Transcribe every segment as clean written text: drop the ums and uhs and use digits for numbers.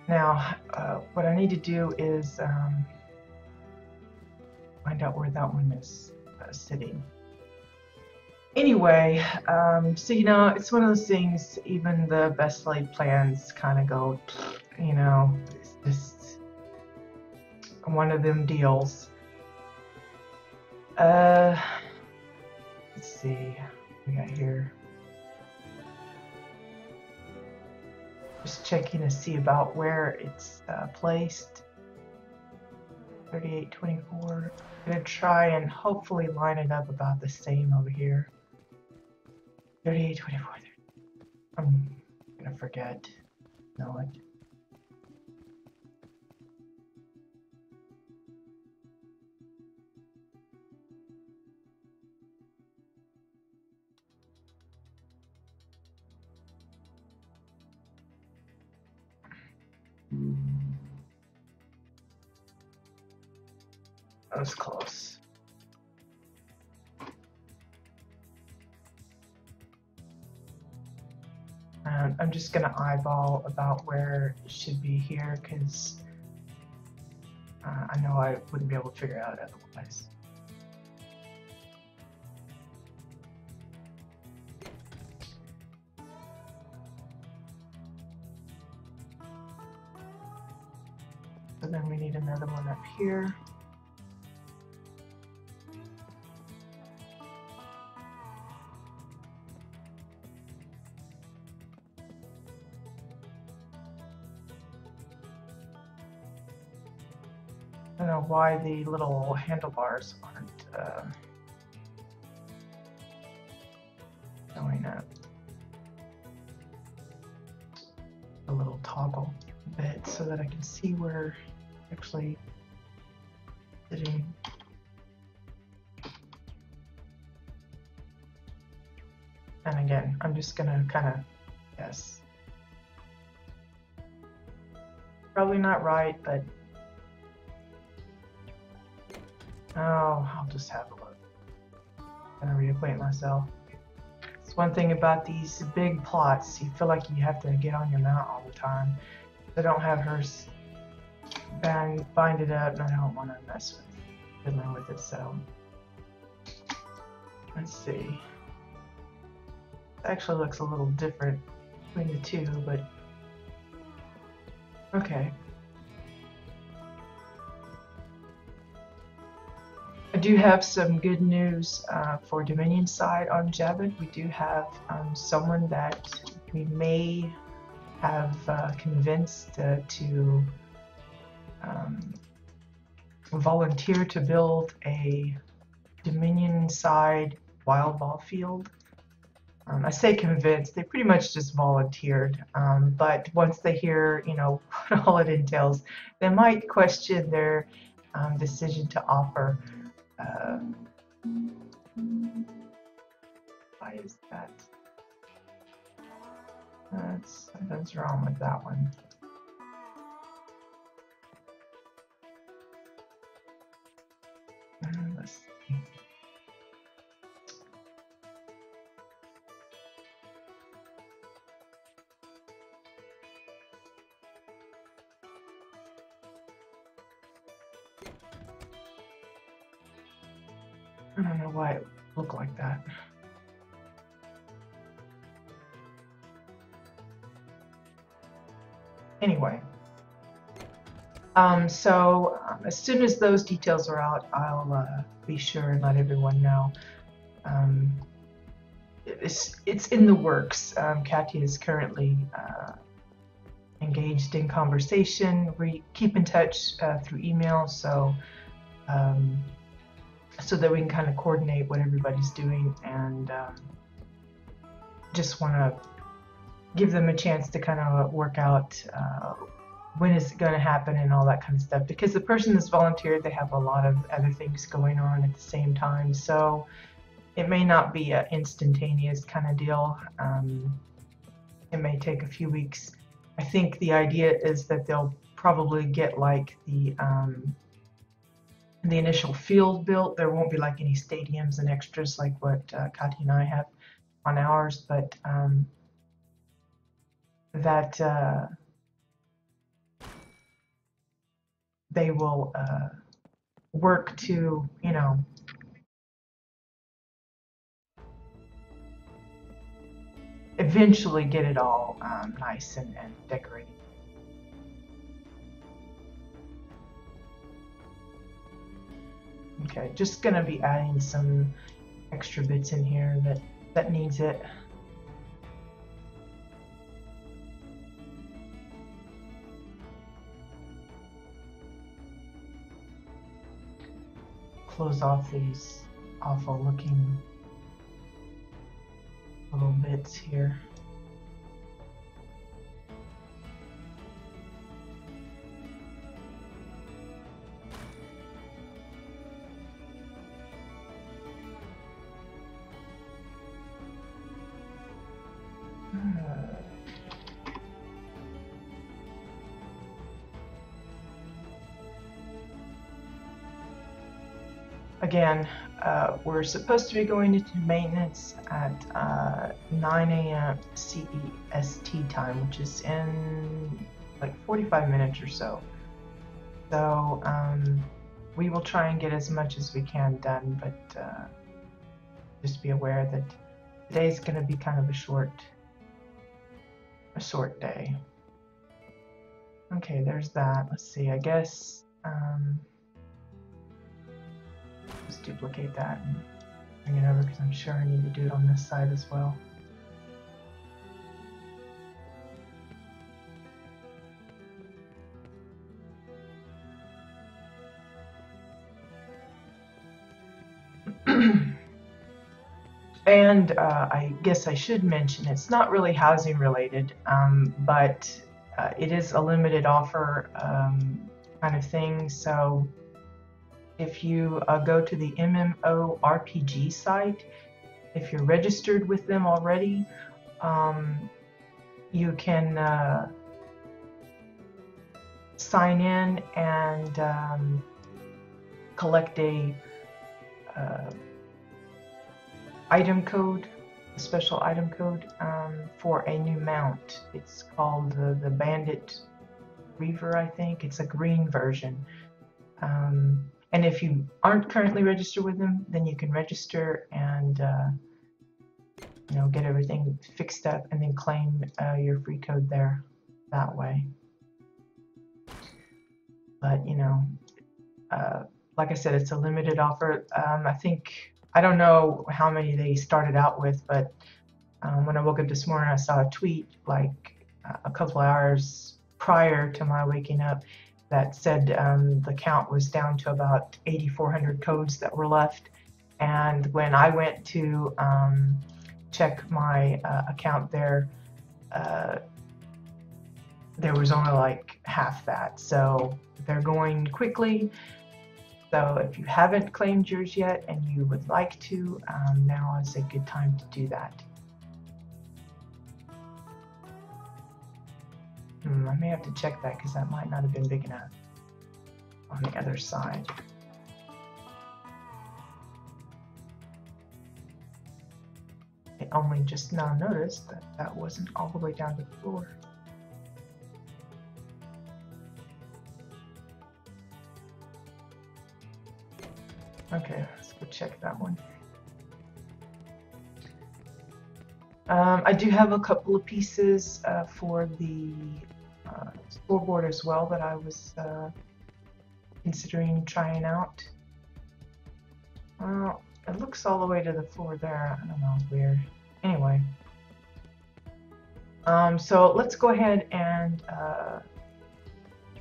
Now, what I need to do is find out where that one is sitting. Anyway, so it's one of those things, even the best laid plans kind of go, it's just one of them deals. Let's see, what we got here. Just checking to see about where it's placed. 3824. I'm gonna try and hopefully line it up about the same over here. 3824. I'm gonna forget. No, it. That was close. I'm just gonna eyeball about where it should be here because I know I wouldn't be able to figure it out otherwise. So then we need another one up here. I don't know why the little handlebars aren't showing up. A little toggle bit so that I can see where actually sitting. And again, I'm just gonna kind of guess. Probably not right, but I'll just have a look. I'm gonna reacquaint myself. It's one thing about these big plots, you feel like you have to get on your mount all the time. I don't have hers bind it up, and I don't want to mess with fiddling with it, so let's see. It actually looks a little different between the two, but okay. I do have some good news for Dominion side on Jabin. We do have someone that we may have convinced to volunteer to build a Dominion side Wildball field. I say convinced, they pretty much just volunteered, but once they hear, what all it entails, they might question their decision to offer. Why is that? Something's wrong with that one. Let's see. I don't know why it looked like that. Anyway, so as soon as those details are out, I'll be sure and let everyone know. It's in the works. Katya is currently engaged in conversation. We keep in touch through email, so that we can kind of coordinate what everybody's doing, and just want to give them a chance to kind of work out when is it going to happen and all that kind of stuff, because the person that's volunteered, they have a lot of other things going on at the same time, so it may not be an instantaneous kind of deal. It may take a few weeks. I think the idea is that they'll probably get like the initial field built. There won't be like any stadiums and extras like what Katya and I have on ours, but that they will work to, you know, eventually get it all nice and decorated. Okay, just gonna be adding some extra bits in here that needs it. Close off these awful looking little bits here. Again, we're supposed to be going into maintenance at 9 a.m. CEST time, which is in like 45 minutes or so. So we will try and get as much as we can done, but just be aware that today's going to be kind of a short day. Okay, there's that. Let's see, I guess just duplicate that and bring it over because I'm sure I need to do it on this side as well. And I guess I should mention it's not really housing related, but it is a limited offer kind of thing. So if you go to the MMORPG site, if you're registered with them already, you can sign in and collect a item code, a special item code for a new mount. It's called the Bandit Reaver, I think. It's a green version. And if you aren't currently registered with them, then you can register and you know, get everything fixed up and then claim your free code there that way. But you know, like I said, it's a limited offer. I don't know how many they started out with, but when I woke up this morning, I saw a tweet like a couple of hours prior to my waking up that said the count was down to about 8,400 codes that were left. And when I went to check my account there was only like half that. So they're going quickly. So if you haven't claimed yours yet and you would like to, now is a good time to do that. I may have to check that because that might not have been big enough on the other side. I only just now noticed that that wasn't all the way down to the floor. Okay, let's go check that one. I do have a couple of pieces for the scoreboard as well that I was considering trying out. Well, it looks all the way to the floor there. I don't know, weird. Anyway, so let's go ahead and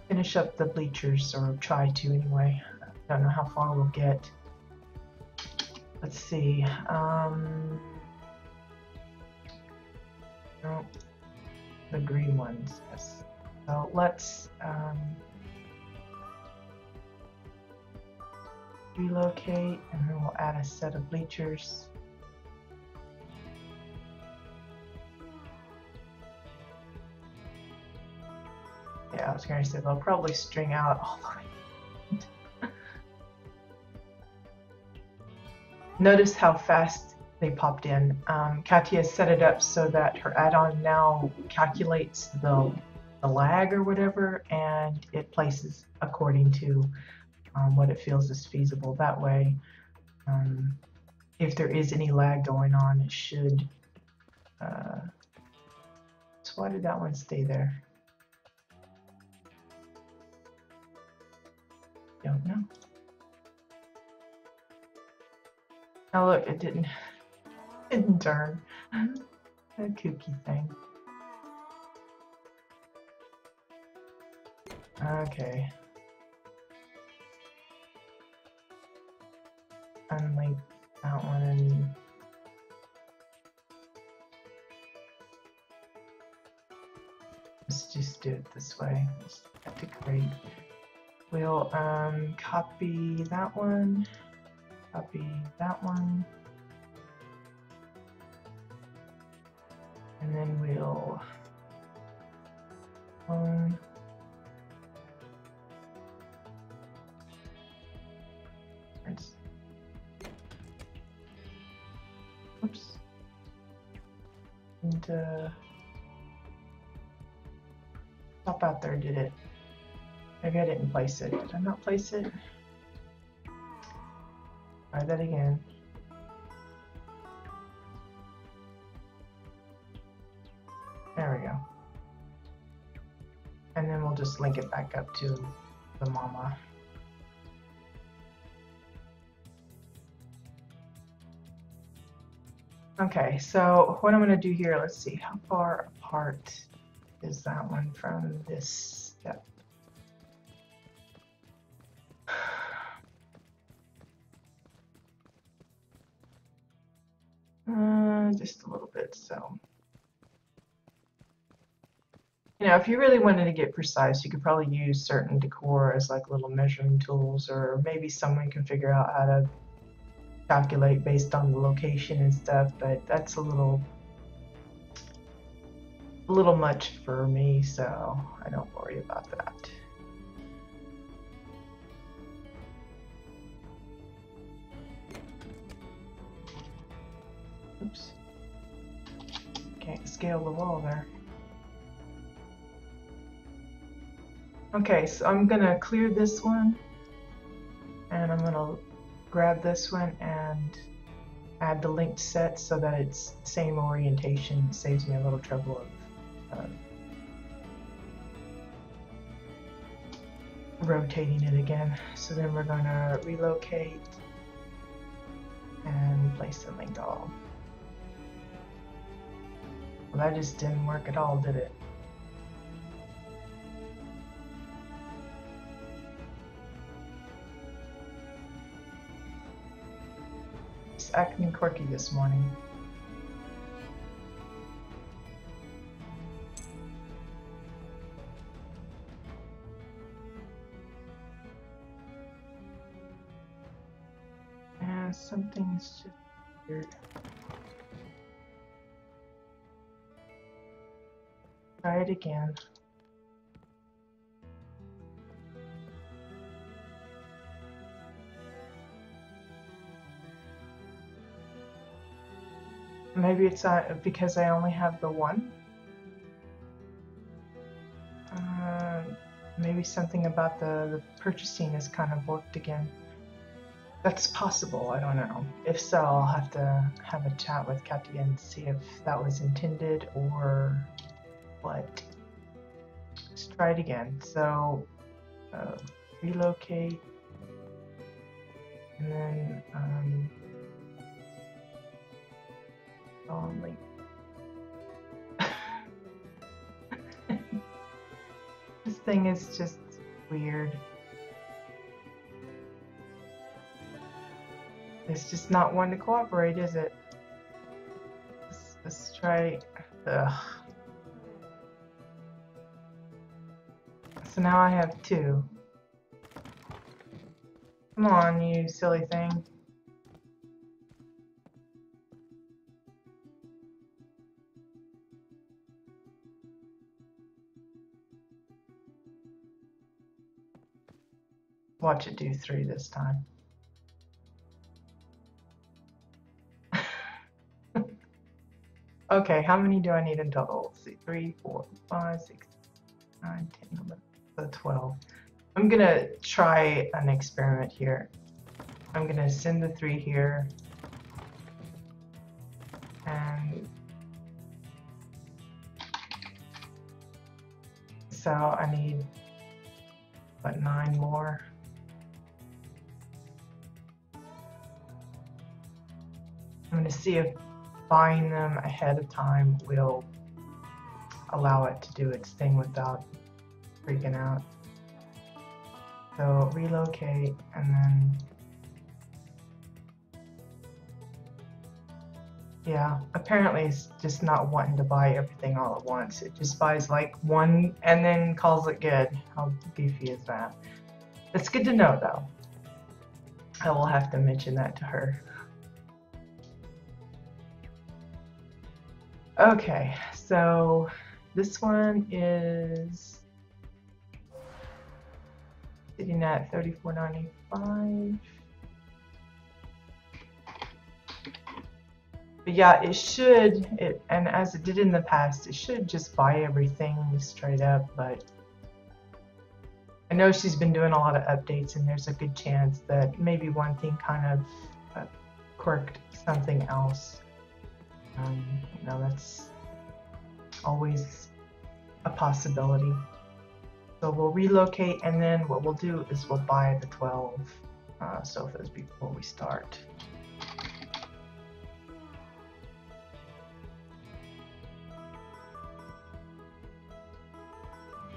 finish up the bleachers, or try to anyway. I don't know how far we'll get. Let's see. No, the green ones, yes. So let's relocate, and then we'll add a set of bleachers. Yeah, I was going to say they'll probably string out all the way. Notice how fast they popped in. Katia set it up so that her add-on now calculates the the lag or whatever, and it places according to what it feels is feasible. That way, if there is any lag going on, it should. So why did that one stay there? Don't know. Oh look, it didn't turn. A kooky thing. Okay. Unlink that one and let's just do it this way. Let's decorate. We'll copy that one, copy that one, and then we'll oops, and stop out there, did it? Maybe I didn't place it. Did I not place it? Try that again. There we go. And then we'll just link it back up to the mama. Okay, so what I'm going to do here, let's see, how far apart is that one from this step? Just a little bit, so. You know, if you really wanted to get precise, you could probably use certain decor as like little measuring tools, or maybe someone can figure out how to calculate based on the location and stuff, but that's a little much for me, so I don't worry about that. Oops. Can't scale the wall there. Okay, so I'm gonna clear this one, and I'm gonna grab this one and add the linked set so that it's same orientation. It saves me a little trouble of rotating it again. So then we're gonna relocate and place the linked all. Well, that just didn't work at all, did it? It's acting quirky this morning. And something's just weird. Try it again. Maybe it's because I only have the one. Maybe something about the purchasing is kind of worked again. That's possible, I don't know. If so, I'll have to have a chat with Katya and see if that was intended or what. Let's try it again. So, relocate, and then only. This thing is just weird. It's just not one to cooperate, is it? Let's try. Ugh. So now I have two. Come on, you silly thing. Watch it do 3 this time. Okay, how many do I need in total? Let's see, 3, 4, 5, 6. 9, 10, 11, so 12. I'm gonna try an experiment here. I'm gonna send the 3 here, and so I need, what, 9 more. I'm gonna see if buying them ahead of time will allow it to do its thing without freaking out. So relocate, and then yeah, apparently it's just not wanting to buy everything all at once. It just buys like one and then calls it good. How beefy is that? It's good to know though. I will have to mention that to her. Okay, so this one is sitting at $34.95. But yeah, it should, and as it did in the past, it should just buy everything straight up, but I know she's been doing a lot of updates, and there's a good chance that maybe one thing kind of quirked something else. You know, that's always a possibility. So we'll relocate, and then what we'll do is we'll buy the 12 sofas before we start.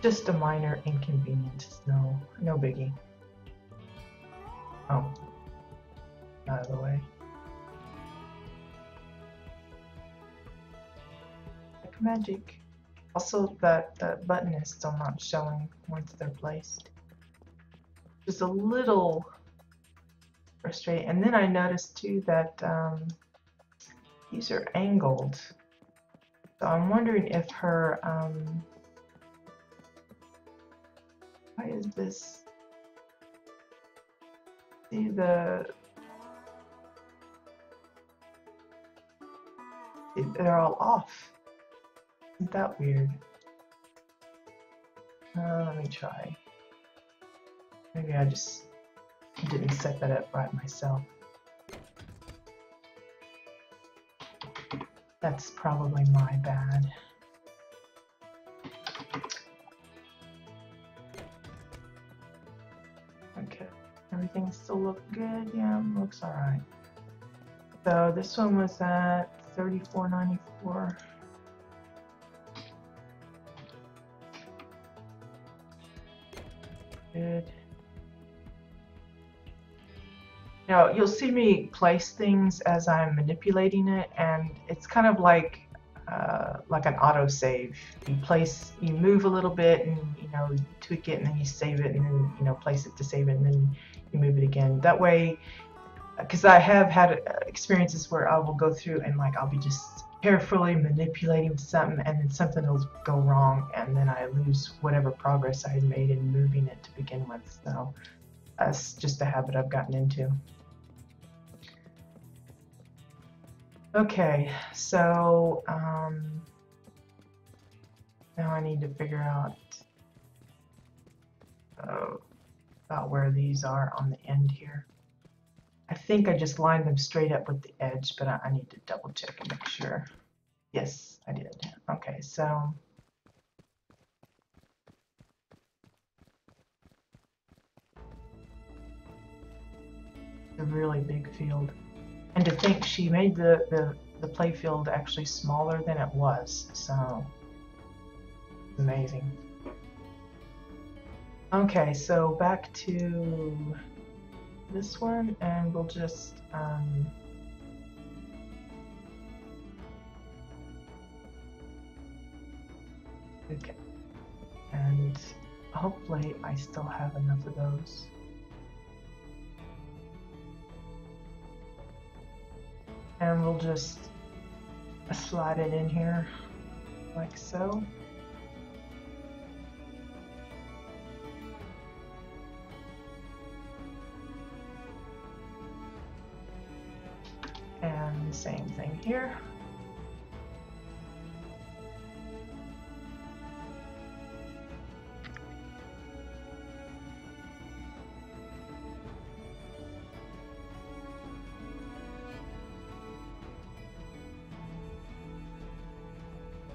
Just a minor inconvenience, no biggie. Oh, out of the way. Like magic. Also, that button is still not showing once they're placed. Just a little frustrating. And then I noticed too that these are angled. So I'm wondering if her why is this? See they're all off. Isn't that weird? Let me try. Maybe I just didn't set that up right myself. That's probably my bad. Okay, everything still looks good. Yeah, looks alright. So this one was at $34.94. Good. Now you'll see me place things as I'm manipulating it, and it's kind of like an autosave. You move a little bit, and you know, tweak it, and then you save it, and then you know, place it to save it, and then you move it again. That way, because I have had experiences where I will go through and like I'll be just carefully manipulating something, and then something will go wrong, and then I lose whatever progress I had made in moving it to begin with. So that's just a habit I've gotten into. Okay, so now I need to figure out about where these are on the end here. I think I just lined them straight up with the edge, but I need to double check and make sure. Yes, I did. Okay, so a really big field. And to think she made the play field actually smaller than it was, so it's amazing. Okay, so back to this one, and we'll just okay, and hopefully I still have enough of those. And we'll just slide it in here like so. And same thing here.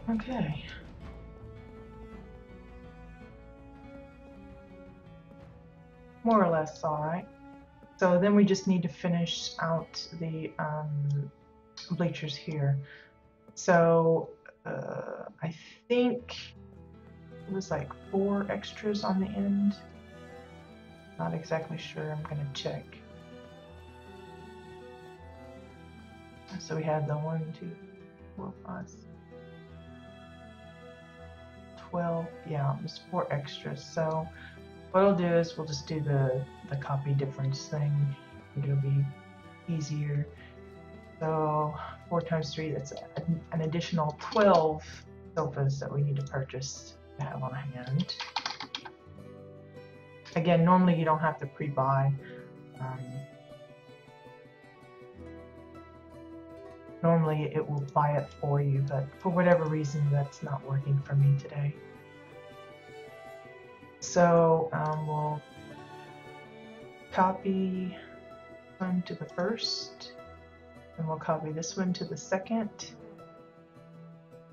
Okay. More or less all right. So then we just need to finish out the bleachers here. So I think it was like 4 extras on the end. Not exactly sure. I'm gonna check. So we had the 1, 2, 4, 5, 12. Yeah, it was 4 extras. So what I'll do is we'll just do the copy difference thing. I think it'll be easier. So 4 times 3, that's an additional 12 sofas that we need to purchase to have on hand. Again, normally you don't have to pre-buy. Normally it will buy it for you, but for whatever reason that's not working for me today. So we'll copy one to the first, and we'll copy this one to the second.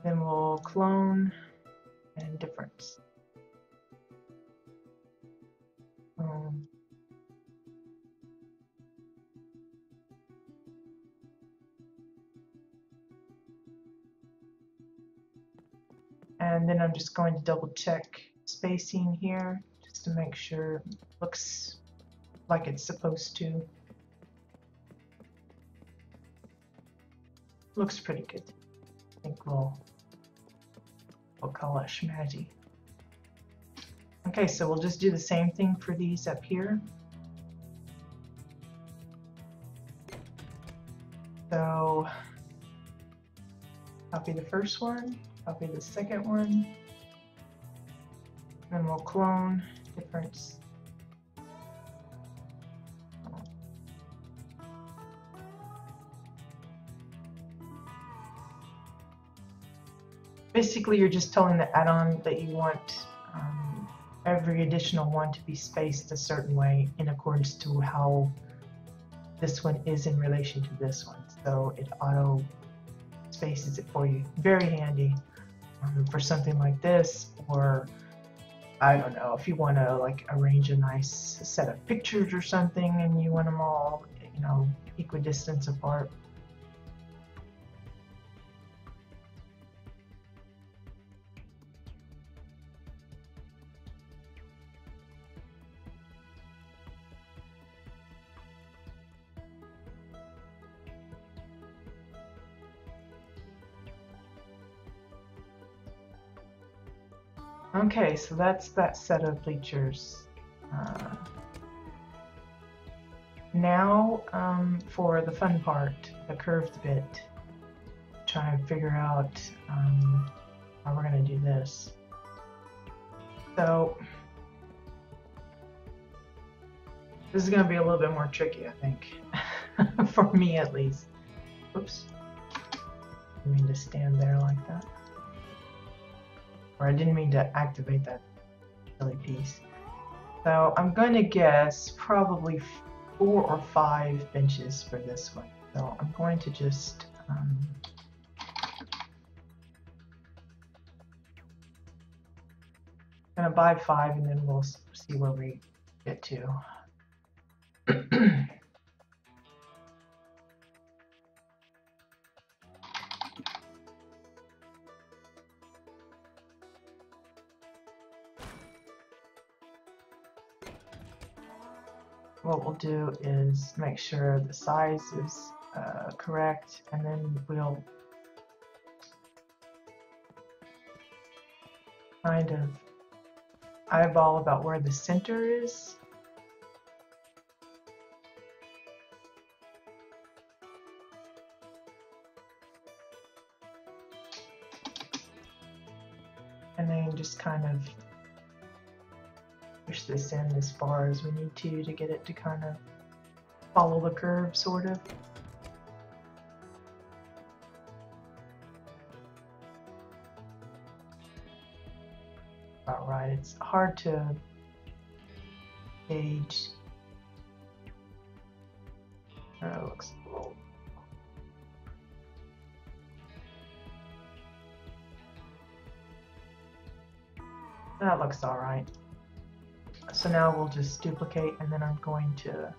Then we'll clone and difference. And then I'm just going to double check spacing here just to make sure it looks like it's supposed to. Looks pretty good. I think we'll call it schmazzy. Okay, so we'll just do the same thing for these up here. So copy the first one, copy the second one, then we'll clone difference. Basically, you're just telling the add-on that you want every additional one to be spaced a certain way in accordance to how this one is in relation to this one. So it auto spaces it for you. Very handy for something like this, or I don't know, if you want to like arrange a nice set of pictures or something and you want them all, you know, equidistant apart. Okay, so that's that set of bleachers. Now for the fun part, the curved bit. Try and figure out how we're going to do this. So this is going to be a little bit more tricky, I think, for me at least. Oops. I didn't mean to stand there like that. Or I didn't mean to activate that silly piece. So I'm going to guess probably 4 or 5 benches for this one. So I'm going to just gonna buy 5 and then we'll see where we get to. What we'll do is make sure the size is correct, and then we'll kind of eyeball about where the center is. And then just kind of push this in as far as we need to get it to kind of follow the curve, sort of. About right. It's hard to gauge. It looks a little. That looks all right. So now we'll just duplicate, and then I'm going to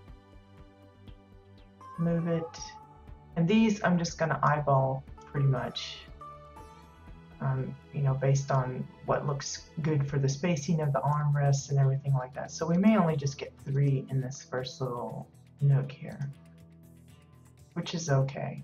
move it. And these I'm just going to eyeball pretty much, you know, based on what looks good for the spacing of the armrests and everything like that. So we may only just get 3 in this first little nook here, which is okay.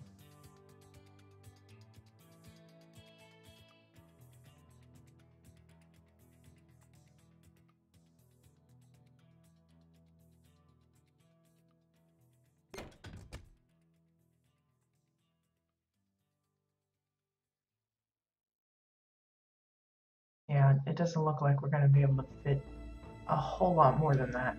Yeah, it doesn't look like we're going to be able to fit a whole lot more than that.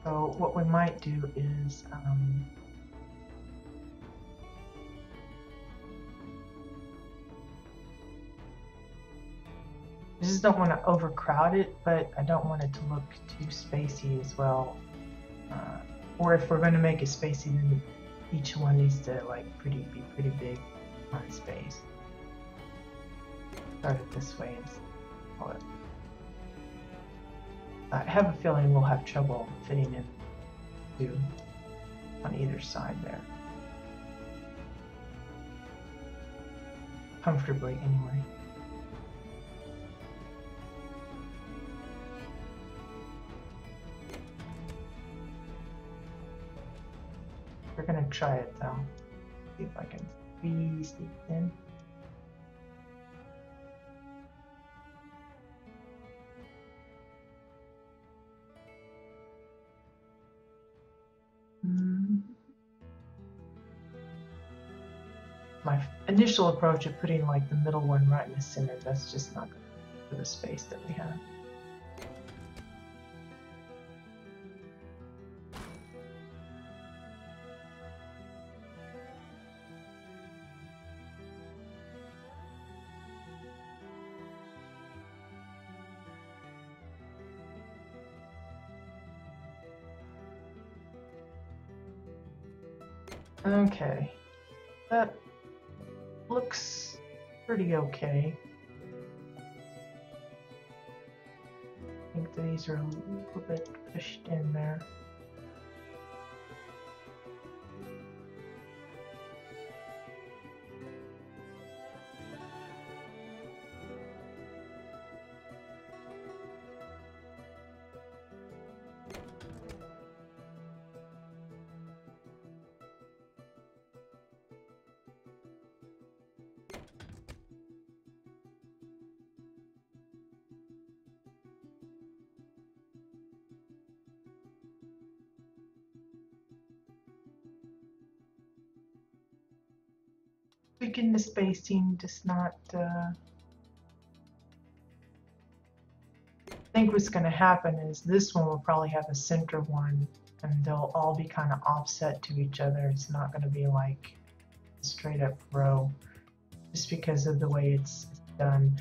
So what we might do is I just don't want to overcrowd it, but I don't want it to look too spacey as well. Or if we're going to make it spacey, then each one needs to like be pretty big on space. Start it this way and pull it. I have a feeling we'll have trouble fitting in two on either side there. Comfortably, anyway. We're gonna try it though. See if I can squeeze these in. My initial approach of putting like the middle one right in the center, that's just not good for the space that we have. Okay, that looks pretty okay. I think these are a little bit pushed in there. Tweaking the spacing, just not. I think what's going to happen is this one will probably have a center one, and they'll all be kind of offset to each other. It's not going to be like a straight up row, just because of the way it's done.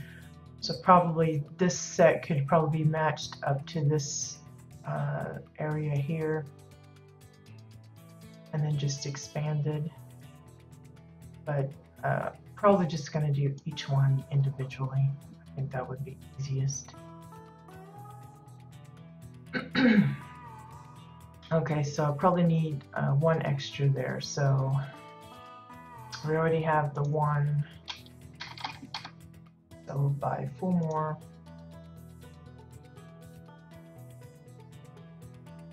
So probably this set could probably be matched up to this area here, and then just expanded. But probably just going to do each one individually. I think that would be easiest. Okay, so I probably need one extra there. So we already have the one. So we'll buy 4 more.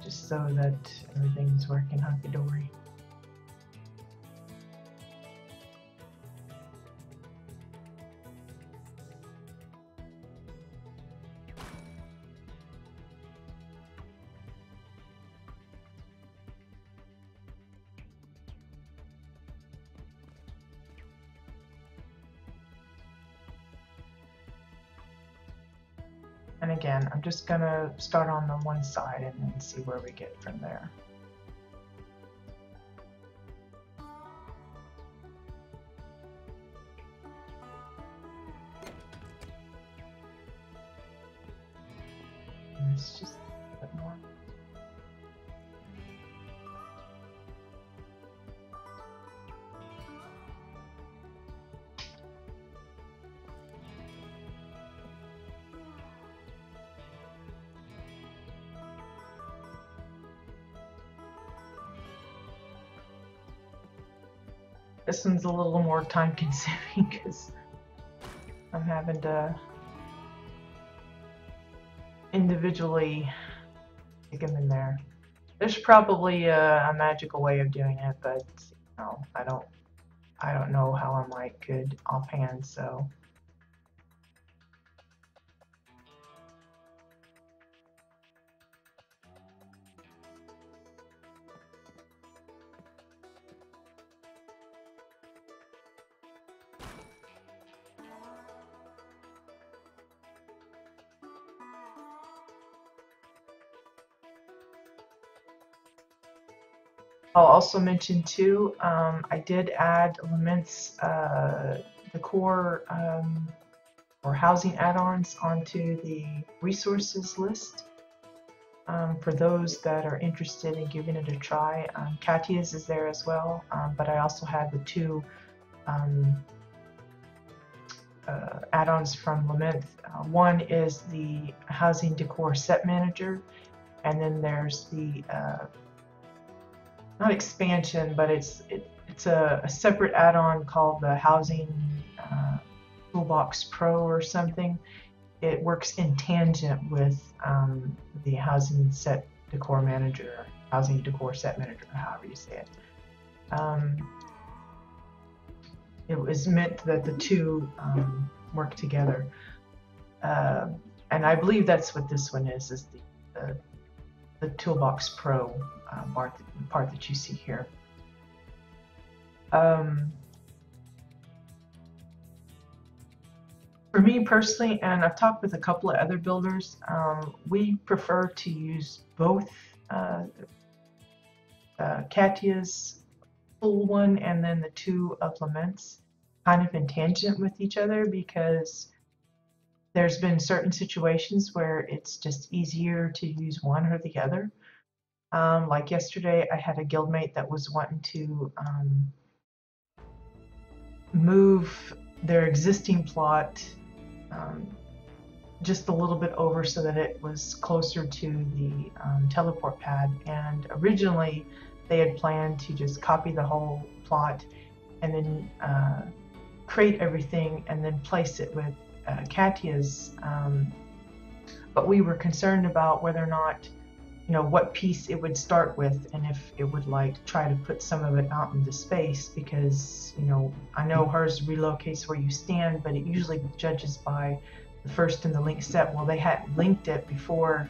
Just so that everything's working hunky-dory. And again, I'm just going to start on the one side and then see where we get from there. sometimes, just a bit more. This one's a little more time consuming because I'm having to individually stick them in there. There's probably a magical way of doing it, but no, I don't know how I might could offhand, so. I'll also mention too, I did add Laments decor or housing add-ons onto the resources list for those that are interested in giving it a try. Katya's is there as well, but I also have the two add-ons from Lament. One is the housing decor set manager, and then there's the not expansion, but it's a separate add-on called the Housing Toolbox Pro or something. It works in tangent with the Housing Set Decor Manager, Housing Decor Set Manager, however you say it. It was meant that the two work together, and I believe that's what this one is the Toolbox Pro part that you see here. For me personally, and I've talked with a couple of other builders, we prefer to use both Katya's full one and then the two of Laments kind of in tangent with each other, because there's been certain situations where it's just easier to use one or the other. Like yesterday, I had a guildmate that was wanting to move their existing plot just a little bit over so that it was closer to the teleport pad. And originally, they had planned to just copy the whole plot and then create everything and then place it with Katya's. But we were concerned about whether or not, what piece it would start with, and if it would try to put some of it out into space, because I know hers relocates where you stand, but it usually judges by the first in the link set. Well, they hadn't linked it before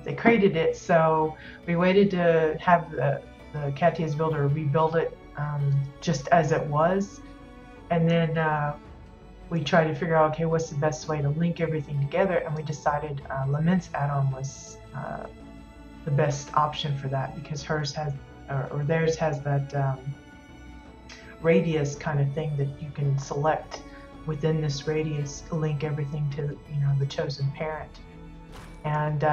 they created it, so we waited to have the Katya's builder rebuild it just as it was, and then we tried to figure out, okay, what's the best way to link everything together, and we decided Lament's add-on was the best option for that, because hers has, or theirs has that radius kind of thing that you can select within this radius, link everything to the chosen parent. And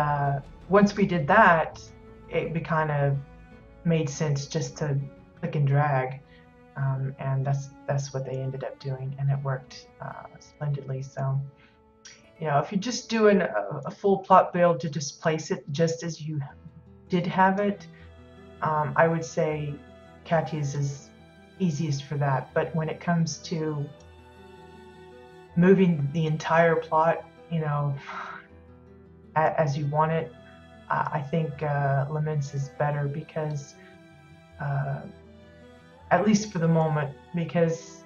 once we did that, it kind of made sense just to click and drag. And that's what they ended up doing, and it worked splendidly. So, if you're just doing a full plot build to just place it just as you did have it, I would say Katya's is easiest for that. But when it comes to moving the entire plot, as you want it, I think Laments is better, because at least for the moment, because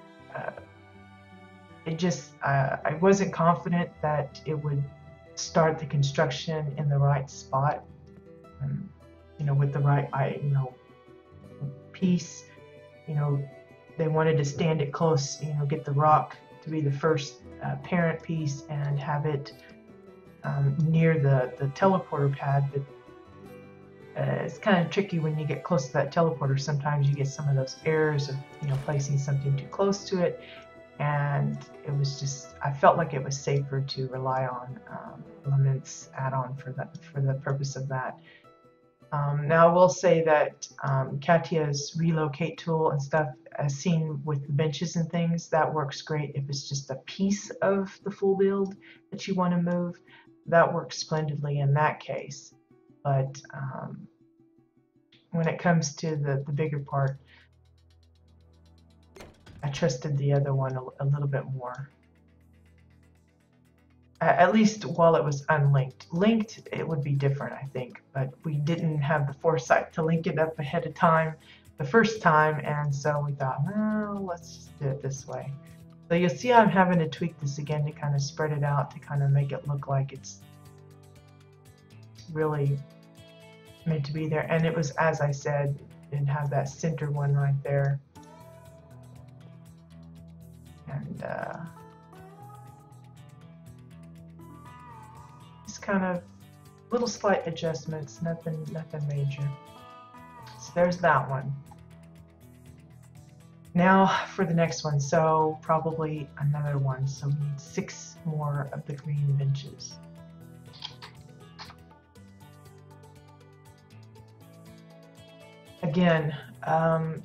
I wasn't confident that it would start the construction in the right spot, with the right, piece. They wanted to stand it close, get the rock to be the first parent piece and have it near the teleporter pad. But it's kind of tricky when you get close to that teleporter. Sometimes you get some of those errors of placing something too close to it, and it was just, I felt like it was safer to rely on Element's add-on for the purpose of that. Now I will say that Katya's relocate tool and stuff, as seen with the benches and things, that works great if it's just a piece of the full build that you want to move. That works splendidly in that case. But when it comes to the bigger part, I trusted the other one a little bit more. At least while it was unlinked. Linked, it would be different, I think, but we didn't have the foresight to link it up ahead of time the first time, and so we thought, well, let's just do it this way. So you'll see I'm having to tweak this again to kind of spread it out, to kind of make it look like it's really meant to be there. And it was, as I said, it had that center one right there. And just kind of little slight adjustments, nothing major. So there's that one. Now for the next one, so probably another one. So we need 6 more of the green benches. Again,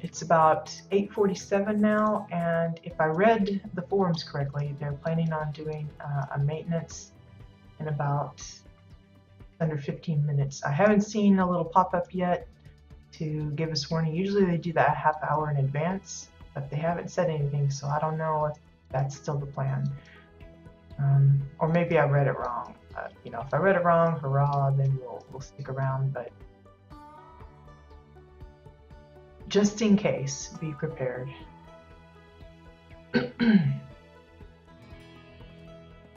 it's about 8:47 now, and if I read the forums correctly, they're planning on doing a maintenance in about under 15 minutes. I haven't seen a little pop-up yet to give us warning. Usually they do that a half hour in advance, but they haven't said anything, so I don't know if that's still the plan. Or maybe I read it wrong. You know, if I read it wrong, hurrah, then we'll stick around, but just in case, be prepared.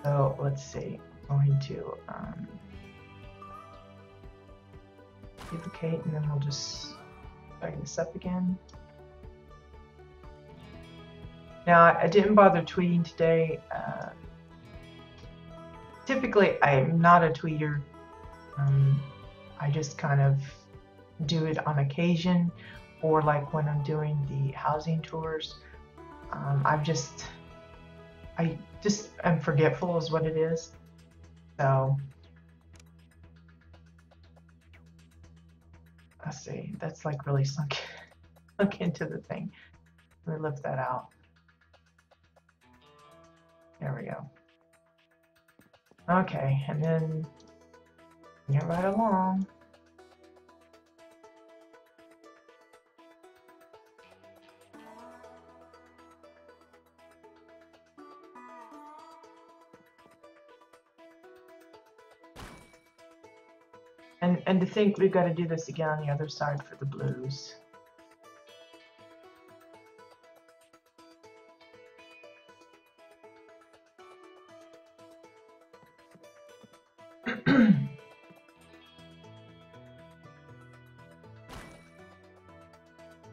So let's see, I'm going to duplicate, and then we'll just start this up again. Now I didn't bother tweeting today. Typically I'm not a tweeter. I just kind of do it on occasion, or like when I'm doing the housing tours. I just am forgetful is what it is. So let's see, that's like really sunk into the thing. Let me lift that out. There we go. Okay, and then get right along. And to think we've got to do this again on the other side for the blues.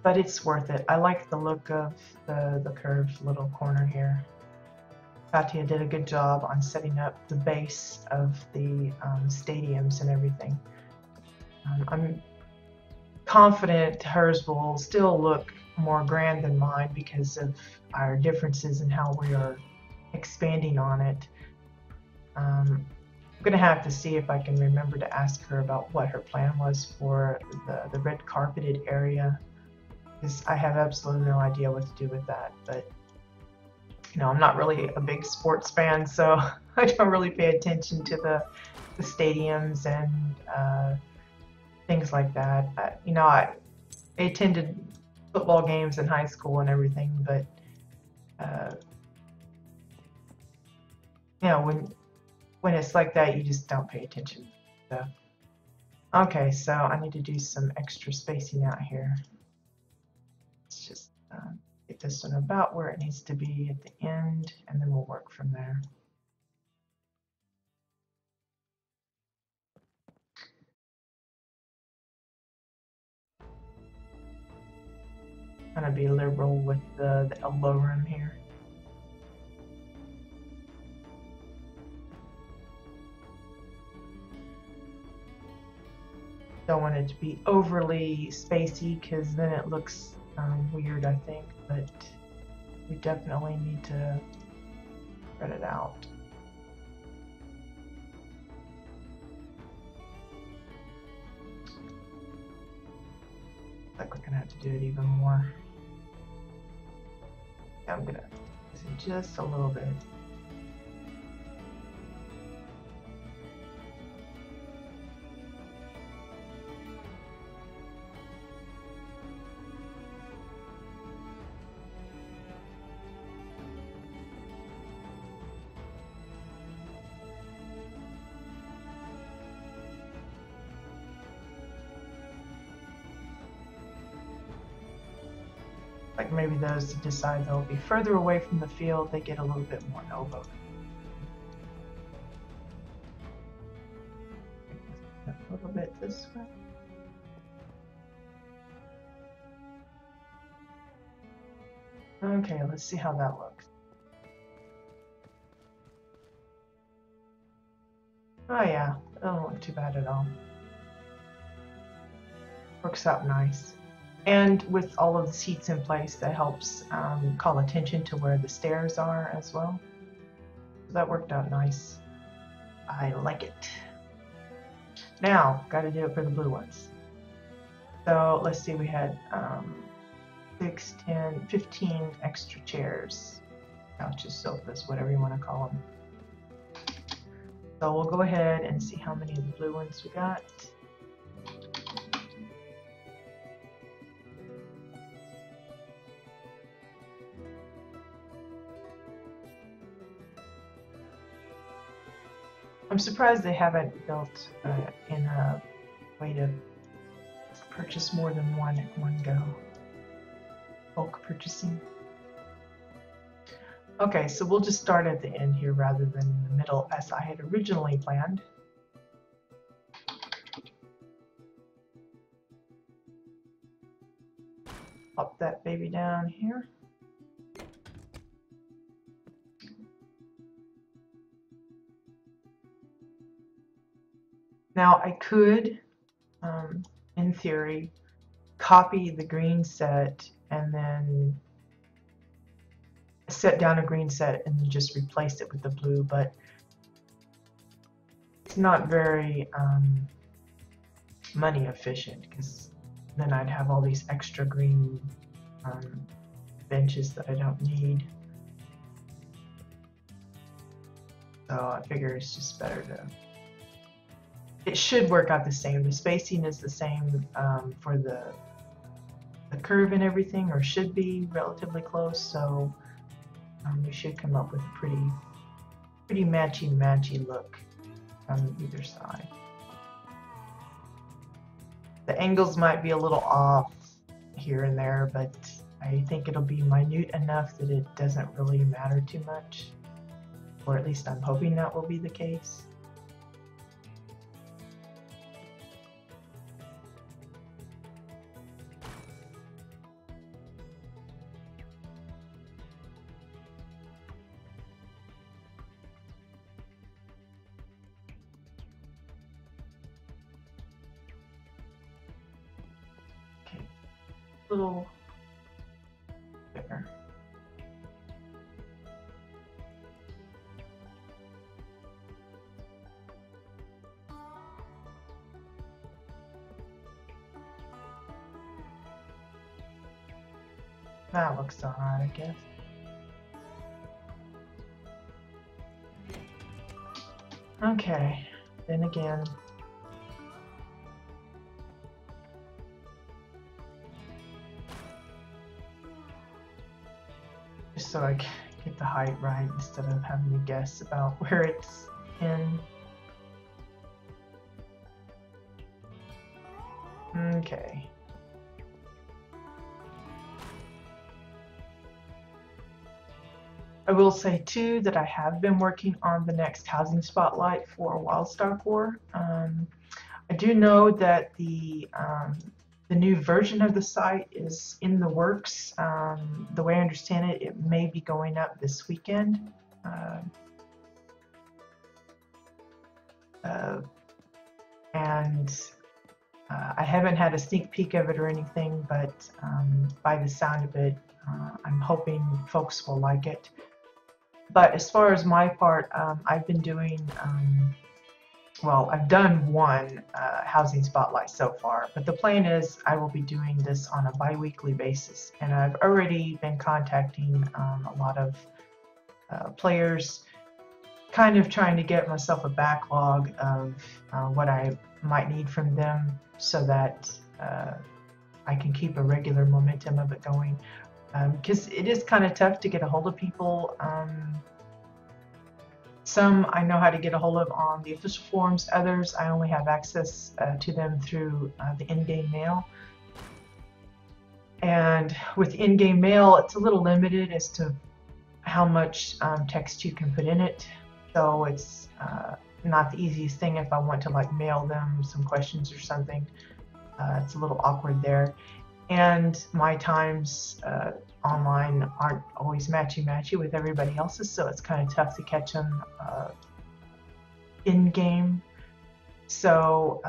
But it's worth it. I like the look of the curved little corner here. Katya did a good job on setting up the base of the stadiums and everything. I'm confident hers will still look more grand than mine because of our differences in how we are expanding on it. I'm going to have to see if I can remember to ask her about what her plan was for the red carpeted area, because I have absolutely no idea what to do with that. But you know, I'm not really a big sports fan, so I don't really pay attention to the stadiums and things like that. You know, I attended football games in high school and everything, but you know, when it's like that, you just don't pay attention. So, okay, so I need to do some extra spacing out here. Let's just get this one about where it needs to be at the end, and then we'll work from there. I'm gonna be liberal with the elbow room here. Don't want it to be overly spacey, because then it looks weird, I think, but we definitely need to spread it out. Like we're gonna have to do it even more. Yeah, I'm gonna use it just a little bit. Like maybe those decide they'll be further away from the field, they get a little bit more elbow. A little bit this way. Okay, let's see how that looks. Oh yeah, that doesn't look too bad at all. Works out nice. And with all of the seats in place, that helps call attention to where the stairs are as well. So that worked out nice. I like it. Now, got to do it for the blue ones. So let's see, we had 6, 10, 15 extra chairs, couches, sofas, whatever you want to call them. So we'll go ahead and see how many of the blue ones we got. I'm surprised they haven't built in a way to purchase more than one at one go. Bulk purchasing. Okay, so we'll just start at the end here rather than in the middle as I had originally planned. Pop that baby down here. Now I could, in theory, copy the green set and then set down a green set and then just replace it with the blue, but it's not very money efficient because then I'd have all these extra green benches that I don't need. So I figure it's just better to. It should work out the same. The spacing is the same for the curve and everything, or should be relatively close. So we should come up with a pretty matchy look on either side. The angles might be a little off here and there, but I think it'll be minute enough that it doesn't really matter too much, or at least I'm hoping that will be the case. Little bigger. That looks alright, I guess. Okay, then again. So I can get the height right instead of having to guess about where it's in. Okay. I will say too that I have been working on the next housing spotlight for WildStar Core. I do know that the new version of the site is in the works. The way I understand it, it may be going up this weekend. I haven't had a sneak peek of it or anything, but by the sound of it, I'm hoping folks will like it. But as far as my part, I've been doing, well, I've done one housing spotlight so far, but the plan is I will be doing this on a bi-weekly basis. And I've already been contacting a lot of players, kind of trying to get myself a backlog of what I might need from them so that I can keep a regular momentum of it going. Because it is kind of tough to get a hold of people. Some I know how to get a hold of on the official forums, others I only have access to them through the in-game mail. And with in-game mail, it's a little limited as to how much text you can put in it. So it's not the easiest thing if I want to like mail them some questions or something. It's a little awkward there. And my times online aren't always matchy-matchy with everybody else's, so it's kind of tough to catch them in-game. So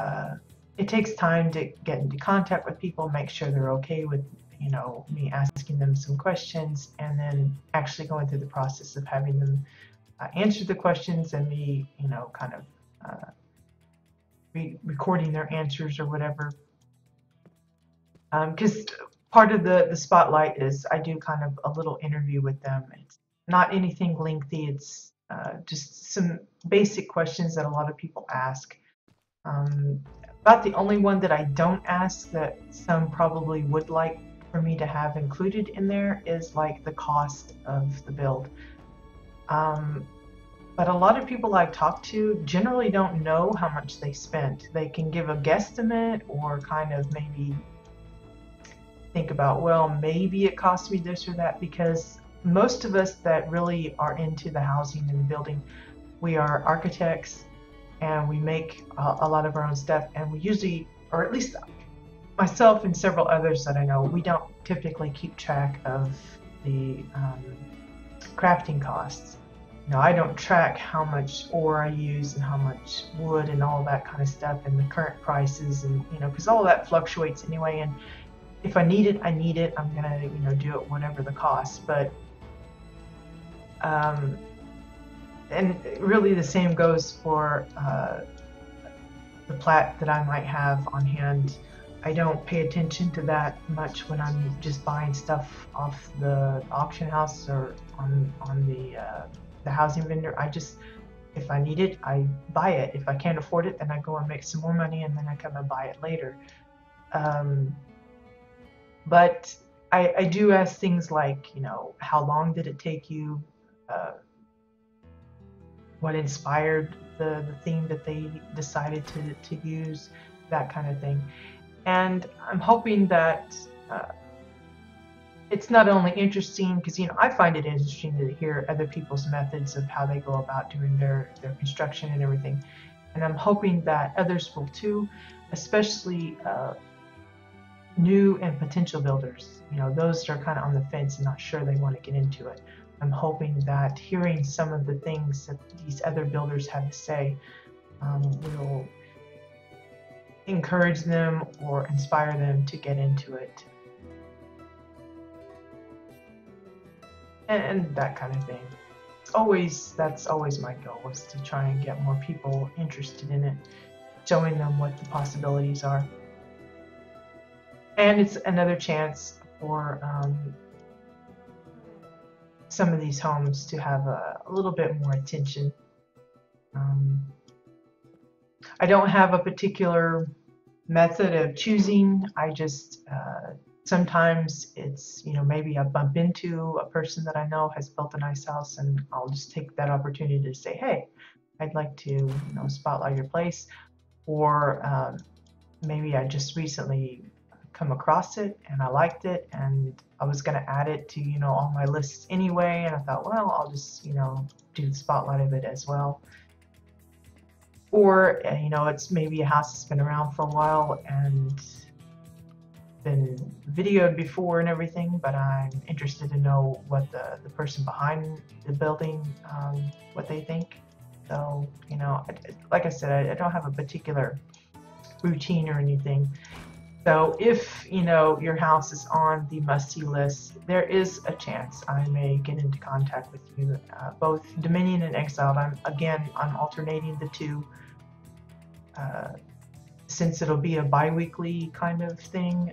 it takes time to get into contact with people, make sure they're okay with, you know, me asking them some questions, and then actually going through the process of having them answer the questions and me, you know, kind of recording their answers or whatever. Because part of the spotlight is I do kind of a little interview with them. It's not anything lengthy. It's just some basic questions that a lot of people ask. About the only one that I don't ask that some probably would like for me to have included in there is like the cost of the build. But a lot of people I've talked to generally don't know how much they spent. They can give a guesstimate or kind of maybe think about, well, maybe it cost me this or that, because most of us that really are into the housing and the building, we are architects and we make a lot of our own stuff, and we usually, or at least myself and several others that I know, we don't typically keep track of the crafting costs. You know, I don't track how much ore I use and how much wood and all that kind of stuff and the current prices, and you know, because all of that fluctuates anyway. And if I need it, I need it. I'm gonna, you know, do it whatever the cost. But and really the same goes for the plat that I might have on hand. I don't pay attention to that much when I'm just buying stuff off the auction house or on the housing vendor. I just, if I need it, I buy it. If I can't afford it, then I go and make some more money and then I come and buy it later. But I do ask things like, you know, how long did it take you? What inspired the theme that they decided to use, that kind of thing. And I'm hoping that it's not only interesting, because, you know, I find it interesting to hear other people's methods of how they go about doing their construction and everything. And I'm hoping that others will too, especially new and potential builders. You know, those that are kind of on the fence and not sure they want to get into it. I'm hoping that hearing some of the things that these other builders have to say will encourage them or inspire them to get into it. And that kind of thing. That's always my goal, is to try and get more people interested in it, showing them what the possibilities are. And it's another chance for some of these homes to have a little bit more attention. I don't have a particular method of choosing. I just sometimes it's, you know, maybe I bump into a person that I know has built a nice house, and I'll just take that opportunity to say, hey, I'd like to, you know, spotlight your place. Or maybe I just recently come across it and I liked it, and I was going to add it to, you know, all my lists anyway, and I thought, well, I'll just, you know, do the spotlight of it as well. Or, you know, it's maybe a house that's been around for a while and been videoed before and everything, but I'm interested to know what the person behind the building, what they think. So, you know, like I said, I don't have a particular routine or anything. So if your house is on the must-see list, there is a chance I may get into contact with you, both Dominion and Exiled. I'm alternating the two, since it'll be a bi-weekly kind of thing.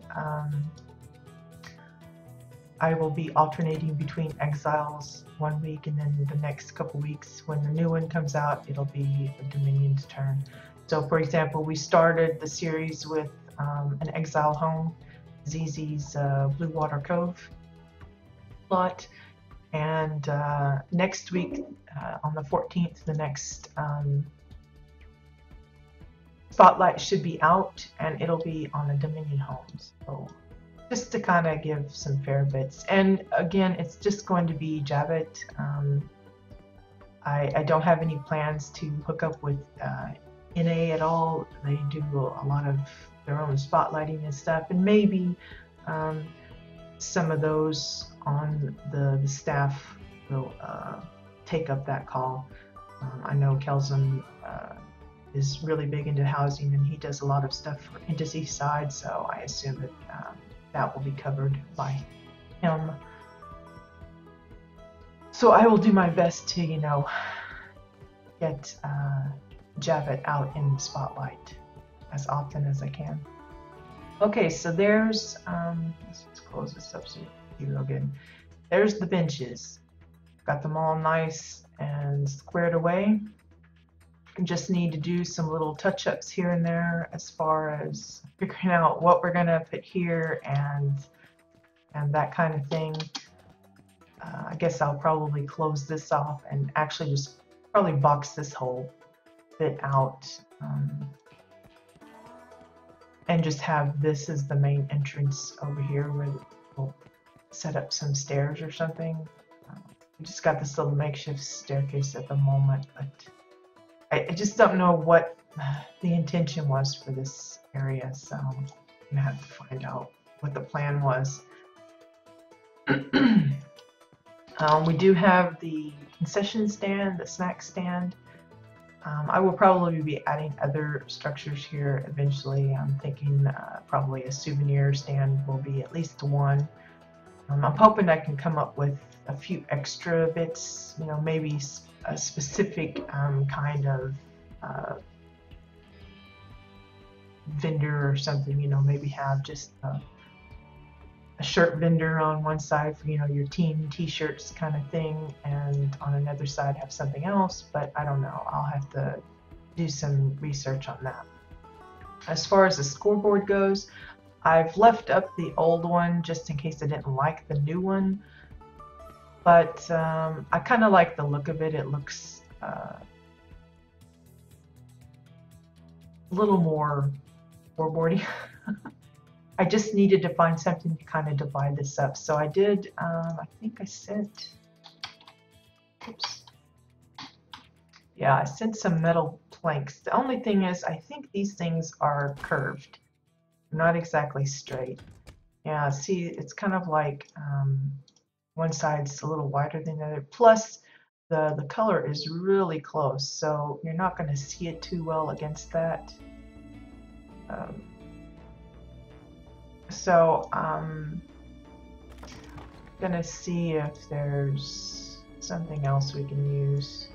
I will be alternating between Exiles 1 week, and then the next couple weeks when the new one comes out, it'll be the Dominion's turn. So for example, we started the series with an Exile home, ZZ's Blue Water Cove lot, and next week on the 14th, the next spotlight should be out, and it'll be on the Dominion homes. So just to kind of give some fair bits. And again, it's just going to be Javit. I don't have any plans to hook up with NA at all. They do a lot of their own spotlighting and stuff, and maybe some of those on the staff will take up that call. I know Kelson is really big into housing, and he does a lot of stuff for Indus East Side, so I assume that that will be covered by him. So I will do my best to, get Javit out in the spotlight as often as I can. Okay, so there's, let's just close this up so you can see real good. There's the benches. Got them all nice and squared away. Just need to do some little touch-ups here and there as far as figuring out what we're gonna put here and that kind of thing. I guess I'll probably close this off and actually just probably box this whole bit out, and just have this as the main entrance over here where we'll set up some stairs or something. We just got this little makeshift staircase at the moment, but I just don't know what the intention was for this area, so I'm gonna have to find out what the plan was. We do have the concession stand, the snack stand. I will probably be adding other structures here eventually. I'm thinking probably a souvenir stand will be at least one. I'm hoping I can come up with a few extra bits, maybe a specific kind of vendor or something, maybe have just a shirt vendor on one side for your team t-shirts kind of thing, and on another side have something else, but I don't know. I'll have to do some research on that. As far as the scoreboard goes, I've left up the old one just in case I didn't like the new one, but I kind of like the look of it. It looks a little more scoreboardy. I just needed to find something to kind of divide this up. So I did, I think I sent, oops. Yeah, I sent some metal planks. The only thing is, I think these things are curved, not exactly straight. Yeah, see, it's kind of like one side's a little wider than the other. Plus, the color is really close, so you're not going to see it too well against that. So I'm gonna see if there's something else we can use.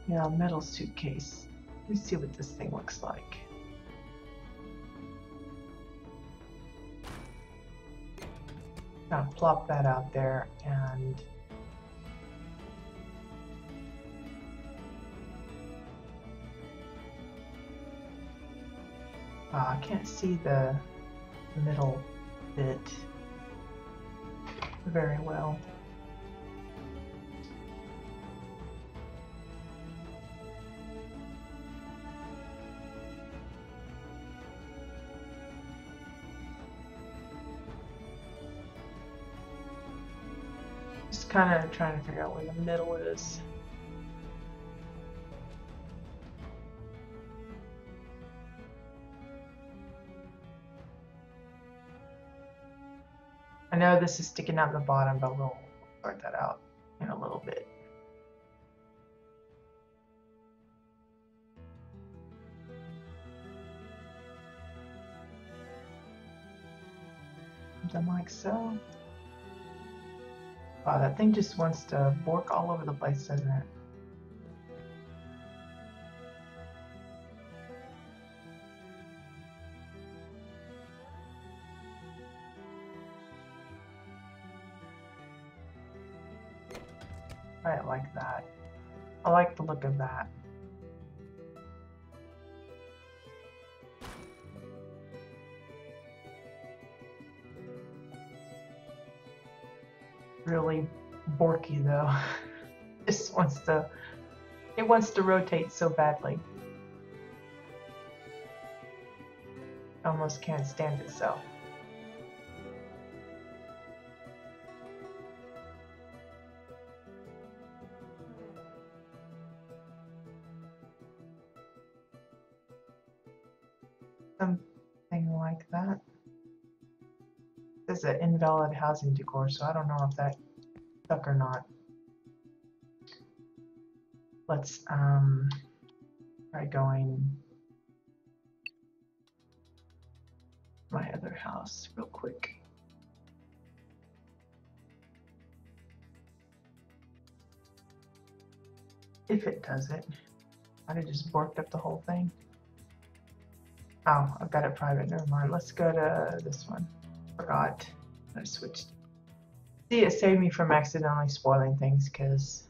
Yeah, metal suitcase. Let's see what this thing looks like. Now plop that out there, and I can't see the middle bit very well. Just kind of trying to figure out where the middle is. I know this is sticking out the bottom, but we'll sort that out. in a little bit. Something like so. Wow, that thing just wants to bork all over the place, doesn't it? I like that. I like the look of that. Really borky though. Just wants to, it wants to rotate so badly. Almost can't stand itself. Something like that. This is an invalid housing decor, so I don't know if that stuck or not. Let's try going my other house real quick. If it does it. I just borked up the whole thing. Oh, I've got it private, never mind. Let's go to this one. Forgot. I switched. See, it saved me from accidentally spoiling things because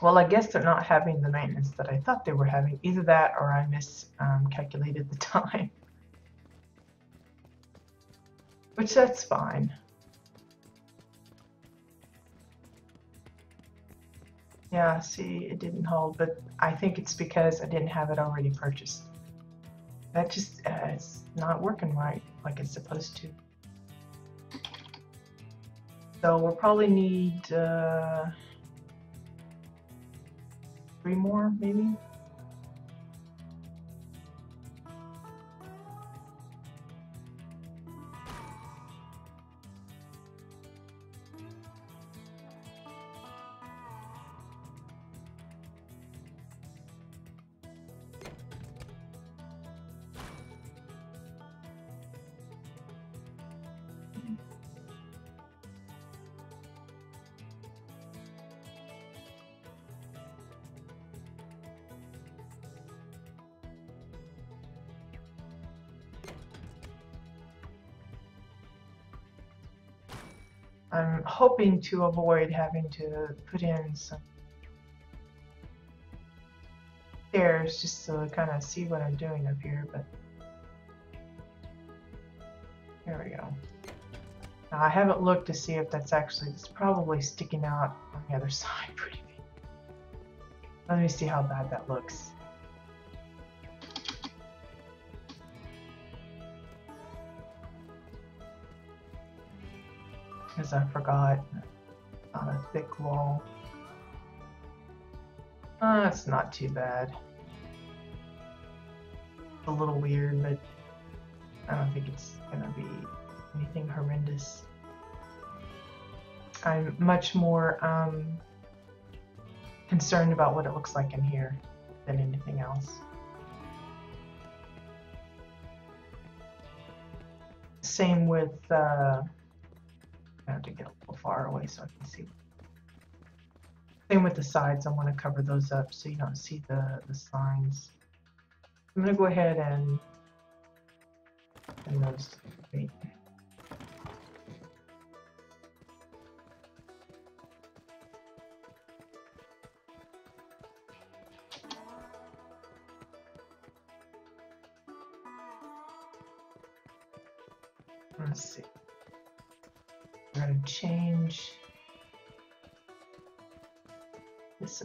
well, I guess they're not having the maintenance that I thought they were having. Either that or I miscalculated the time. Which that's fine. Yeah, see, it didn't hold, but I think it's because I didn't have it already purchased. That just, it's not working right like it's supposed to. So we'll probably need 3 more, maybe? I'm hoping to avoid having to put in some stairs just to kind of see what I'm doing up here, but there we go. Now I haven't looked to see if that's actually, it's probably sticking out on the other side pretty big. Let me see how bad that looks. Because I forgot, on a thick wall. It's not too bad. It's a little weird, but I don't think it's gonna be anything horrendous. I'm much more concerned about what it looks like in here than anything else. Same with I have to get a little far away so I can see. Same with the sides. I want to cover those up so you don't see the signs. I'm going to go ahead and those. Wait. Let's see. I'm going to change this.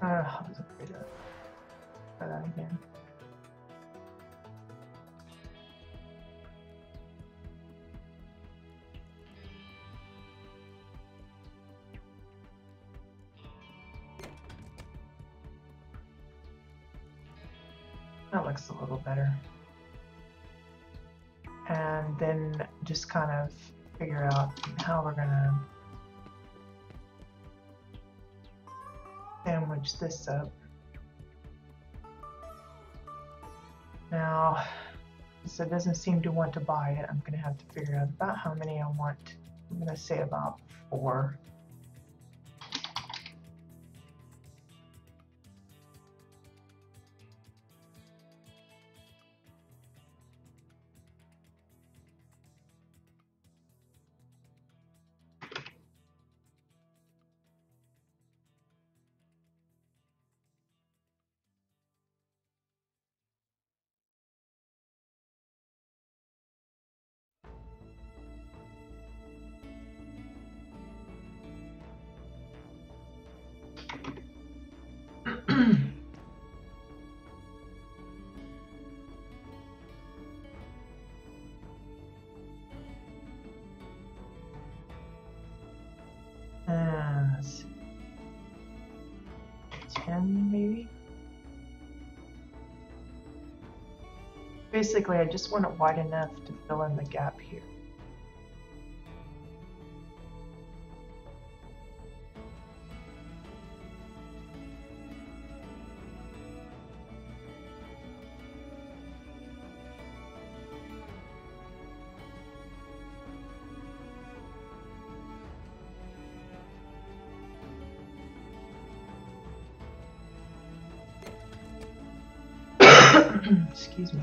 I was afraid of that again. That looks a little better. And then just kind of figure out how we're gonna sandwich this up. Now, so it doesn't seem to want to buy it. I'm gonna have to figure out about how many I want. I'm gonna say about 4. And 10 maybe. Basically, I just want it wide enough to fill in the gap here. Excuse me.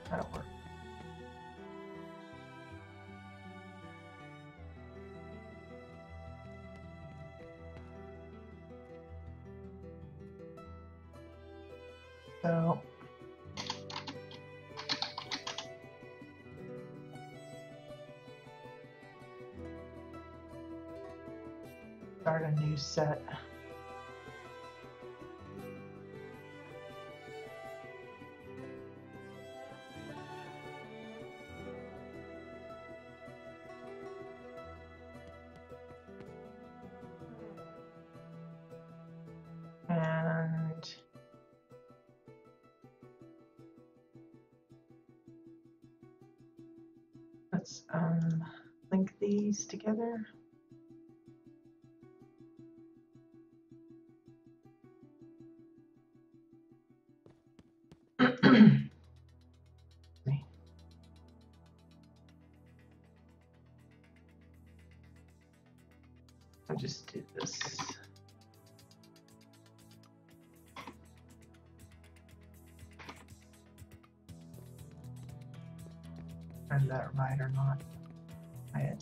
That'll work. So start a new set. And let's link these together. I'll just do this. Is that right or not? Right.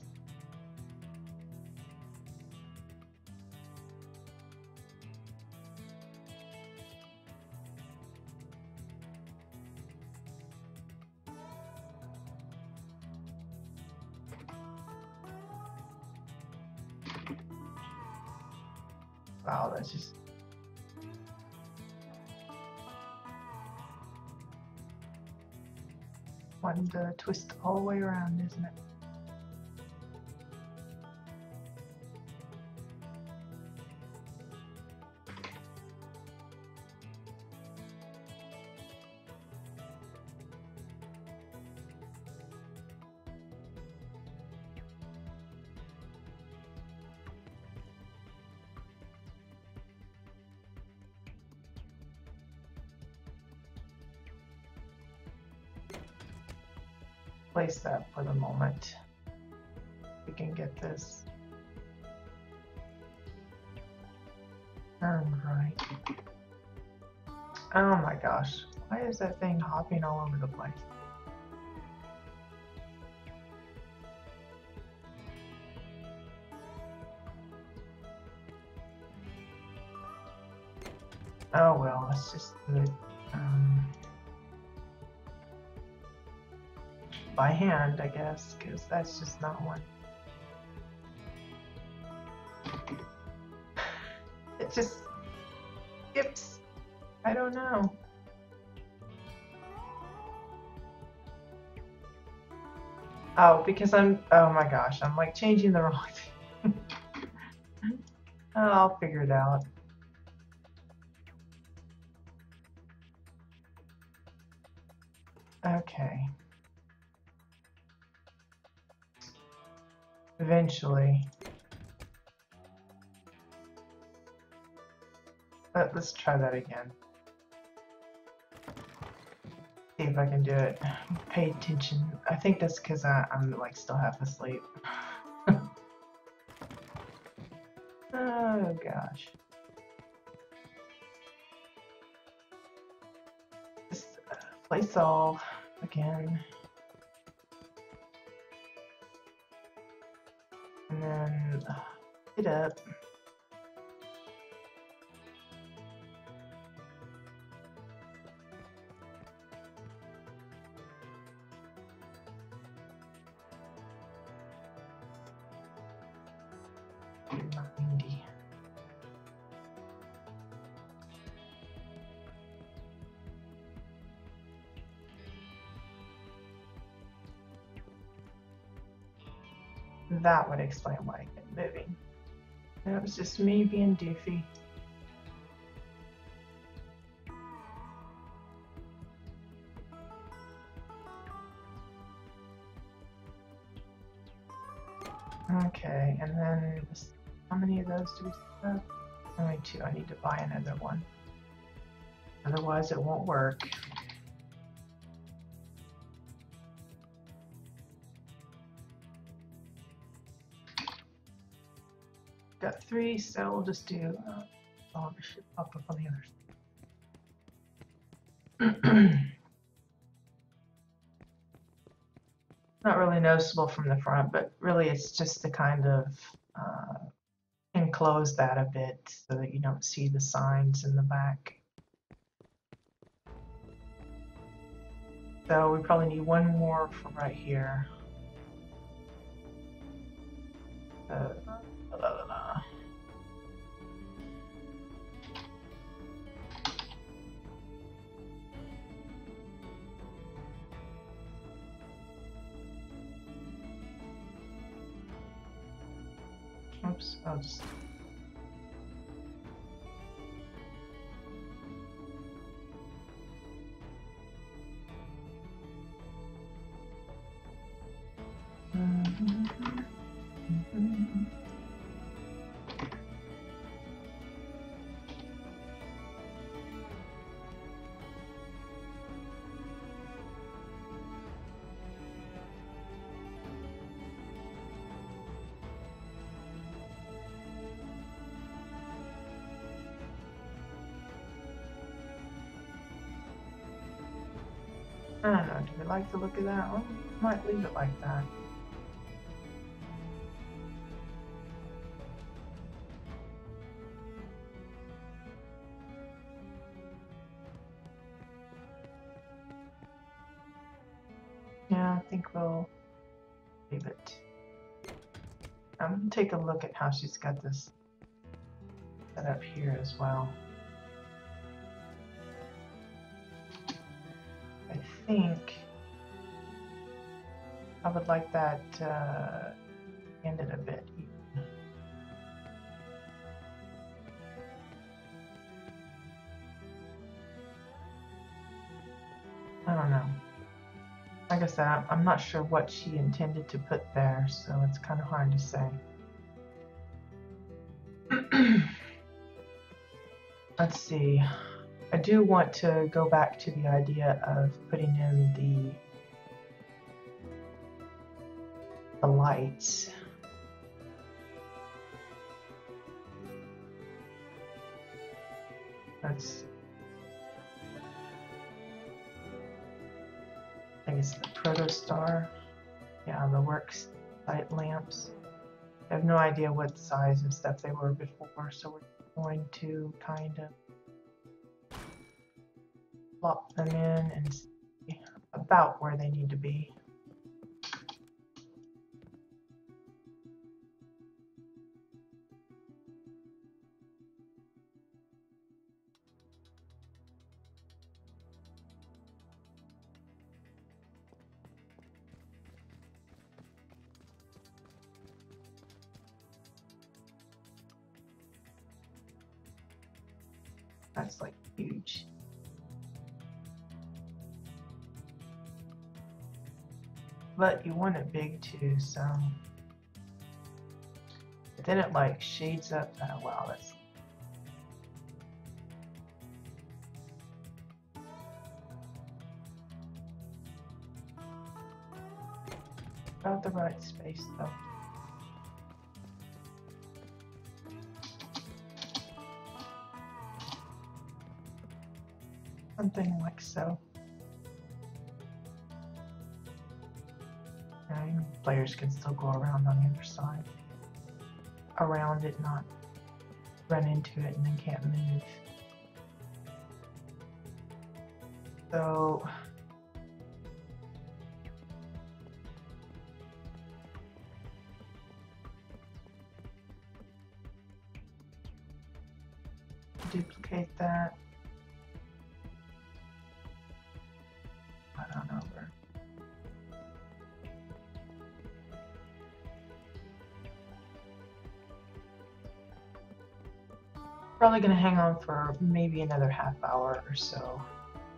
Wow, that's just one to twist all the way around, isn't it? place that for the moment. We can get this turned right. Oh my gosh, why is that thing hopping all over the place? Oh well, let's just do it by hand, I guess, because that's just not one. It just skips. I don't know. Oh, because oh my gosh, I'm like changing the wrong thing. Oh, I'll figure it out. Okay. Eventually. But let's try that again. See if I can do it. Pay attention. I think that's because I'm like still half asleep. Oh gosh. Just play solve again. And then hit up. That would explain why I kept moving. That was just me being doofy. Okay, and then how many of those do we have? Only 2. I need to buy another one. Otherwise it won't work. Got 3, so we'll just do oh, this should pop up on the others. Not really noticeable from the front, but really it's just to kind of enclose that a bit so that you don't see the signs in the back. So we probably need one more for right here. Oops, I'll just... I don't know, do we like the look of that one? Might leave it like that. Yeah, I think we'll leave it. I'm going to take a look at how she's got this set up here as well. I think I would like that ended a bit even. I don't know. Like I said, I'm not sure what she intended to put there, so it's kind of hard to say. Let's see. I do want to go back to the idea of putting in the lights. That's, I think it's the protostar. Yeah, the works light lamps. I have no idea what size and stuff they were before, so we're going to kind of plop them in and see about where they need to be. That's like huge. But you want it big too, so. But then it like shades up. Oh, wow, that's. About the right space though. Something like so. Now, players can still go around on the other side. Around it, not run into it and then can't move. So duplicate that. On over. Probably going to hang on for maybe another half hour or so,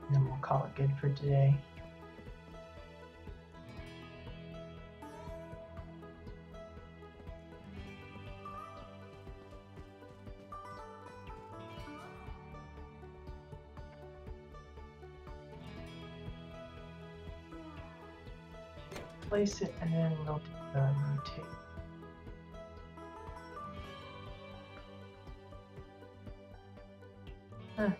and then we'll call it good for today. Place it and then we'll do the rotate. Huh.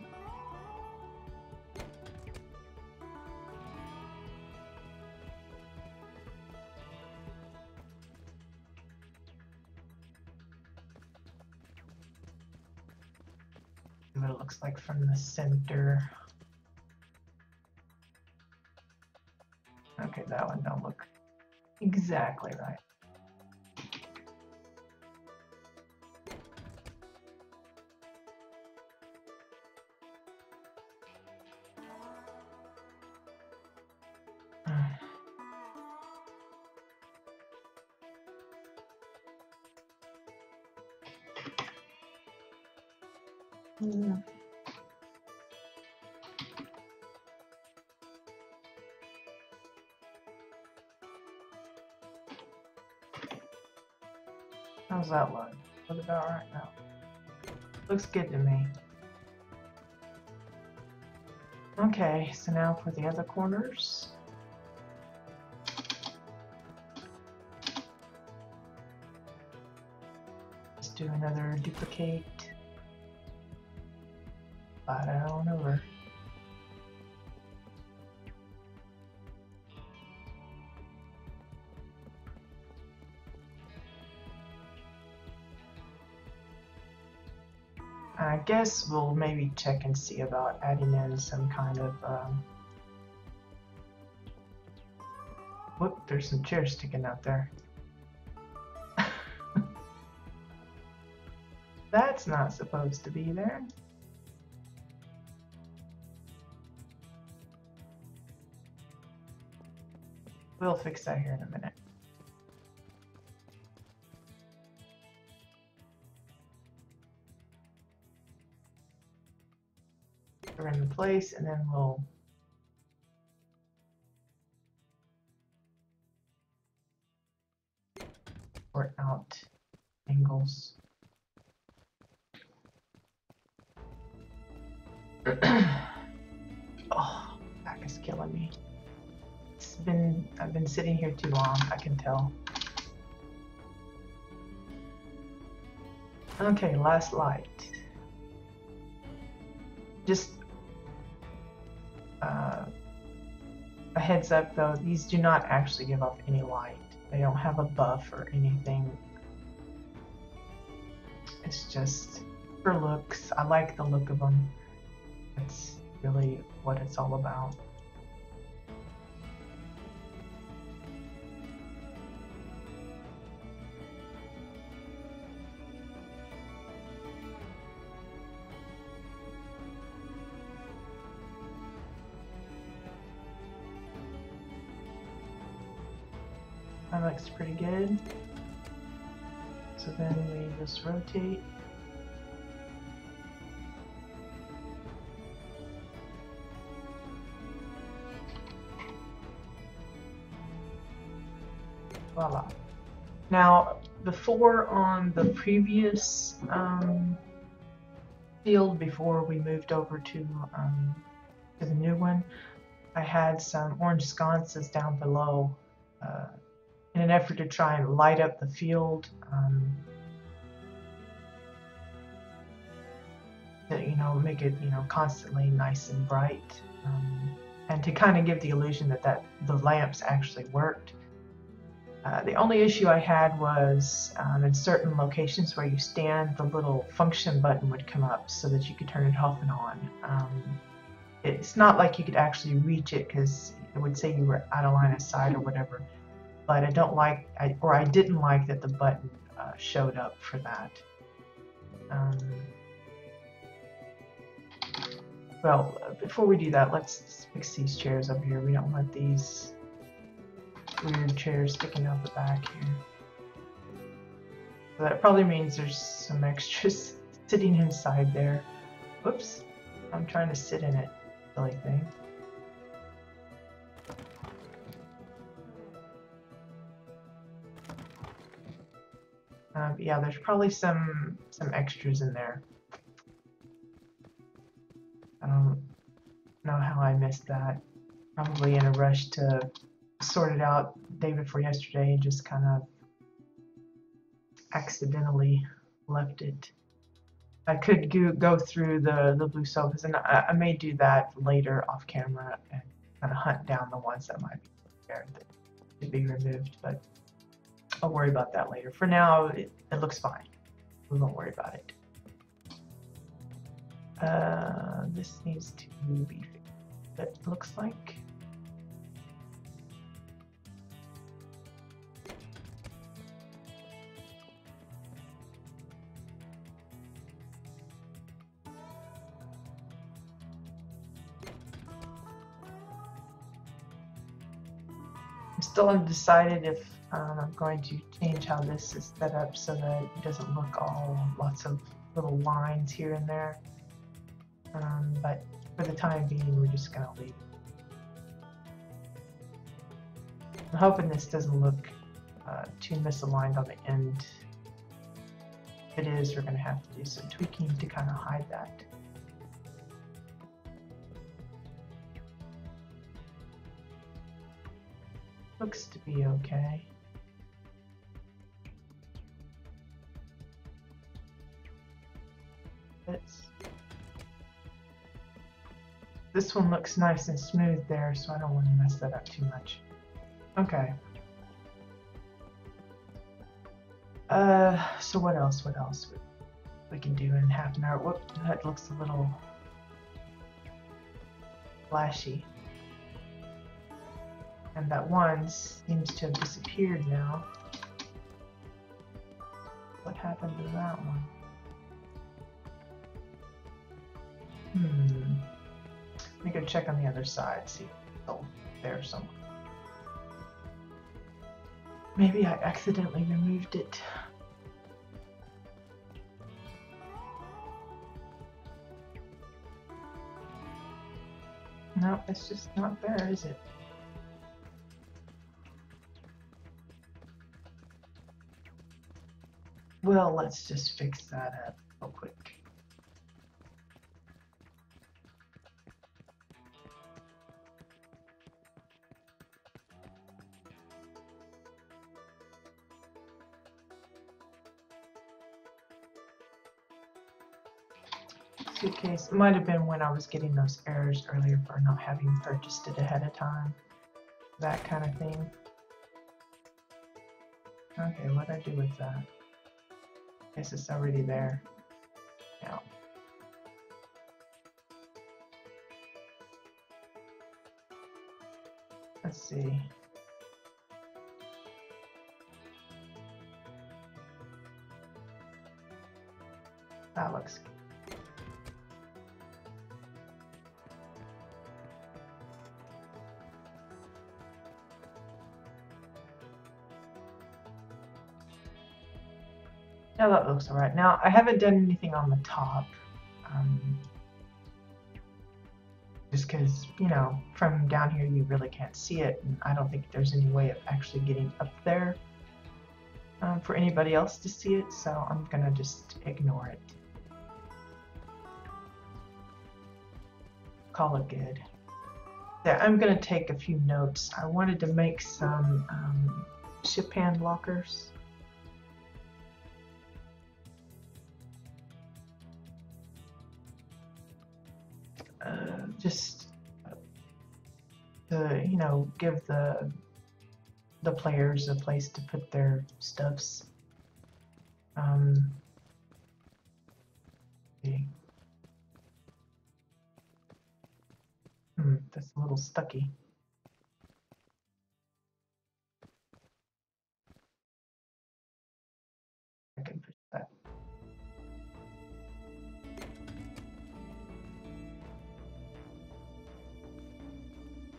See what it looks like from the center. Okay, that one don't look exactly right. How's that look? What about right now? Looks good to me. Okay, so now for the other corners. Let's do another duplicate. Slide it on over. I guess we'll maybe check and see about adding in some kind of whoop, there's some chairs sticking out there. That's not supposed to be there. We'll fix that here in a minute. We're in place, and then we'll sort out angles. Oh, back is killing me. I've been sitting here too long, I can tell. Okay, last light. Just a heads up though, these do not actually give off any light. They don't have a buff or anything. It's just for looks. I like the look of them. That's really what it's all about. That looks pretty good. So then we just rotate. Voila. Now, before on the previous field, before we moved over to the new one, I had some orange sconces down below in an effort to try and light up the field. To, make it, constantly nice and bright, and to kind of give the illusion that the lamps actually worked. The only issue I had was in certain locations where you stand, the little function button would come up so that you could turn it off and on. It's not like you could actually reach it because it would say you were out of line of sight or whatever. But I didn't like that the button showed up for that. Well, before we do that, let's fix these chairs up here. We don't want these weird chairs sticking out the back here. So that probably means there's some extras sitting inside there. Whoops, I'm trying to sit in it, silly thing. Yeah, there's probably some extras in there. I don't know how I missed that. Probably in a rush to sort it out day before yesterday and just kind of accidentally left it. I could go through the blue sofas, and I may do that later off camera and kind of hunt down the ones that might be there that should be removed, but I'll worry about that later. For now, it looks fine. We won't worry about it. This needs to be fixed, it looks like. I'm still undecided if I'm going to change how this is set up so that it doesn't look lots of little lines here and there. But for the time being, we're just going to leave it. I'm hoping this doesn't look too misaligned on the end. If it is, we're going to have to do some tweaking to kind of hide that. Looks to be okay. This one looks nice and smooth there, so I don't want to mess that up too much. Okay. So what else we can do in half an hour? Whoop, that looks a little flashy. And that one seems to have disappeared now. What happened to that one? Let me go check on the other side, see if it's there somewhere. Maybe I accidentally removed it. No, it's just not there, is it? Well, let's just fix that up real quick. suitcase. It might have been when I was getting those errors earlier for not having purchased it ahead of time. That kind of thing. Okay, what'd I do with that? Guess it's already there. Now. Let's see. That looks good. Yeah, that looks all right. Now, I haven't done anything on the top. Just because, you know, from down here you really can't see it, and I don't think there's any way of actually getting up there for anybody else to see it, so I'm gonna just ignore it. Call it good. Yeah, I'm gonna take a few notes. I wanted to make some ship hand lockers. Just to, you know, give the players a place to put their stuffs. That's a little stucky. I can push that.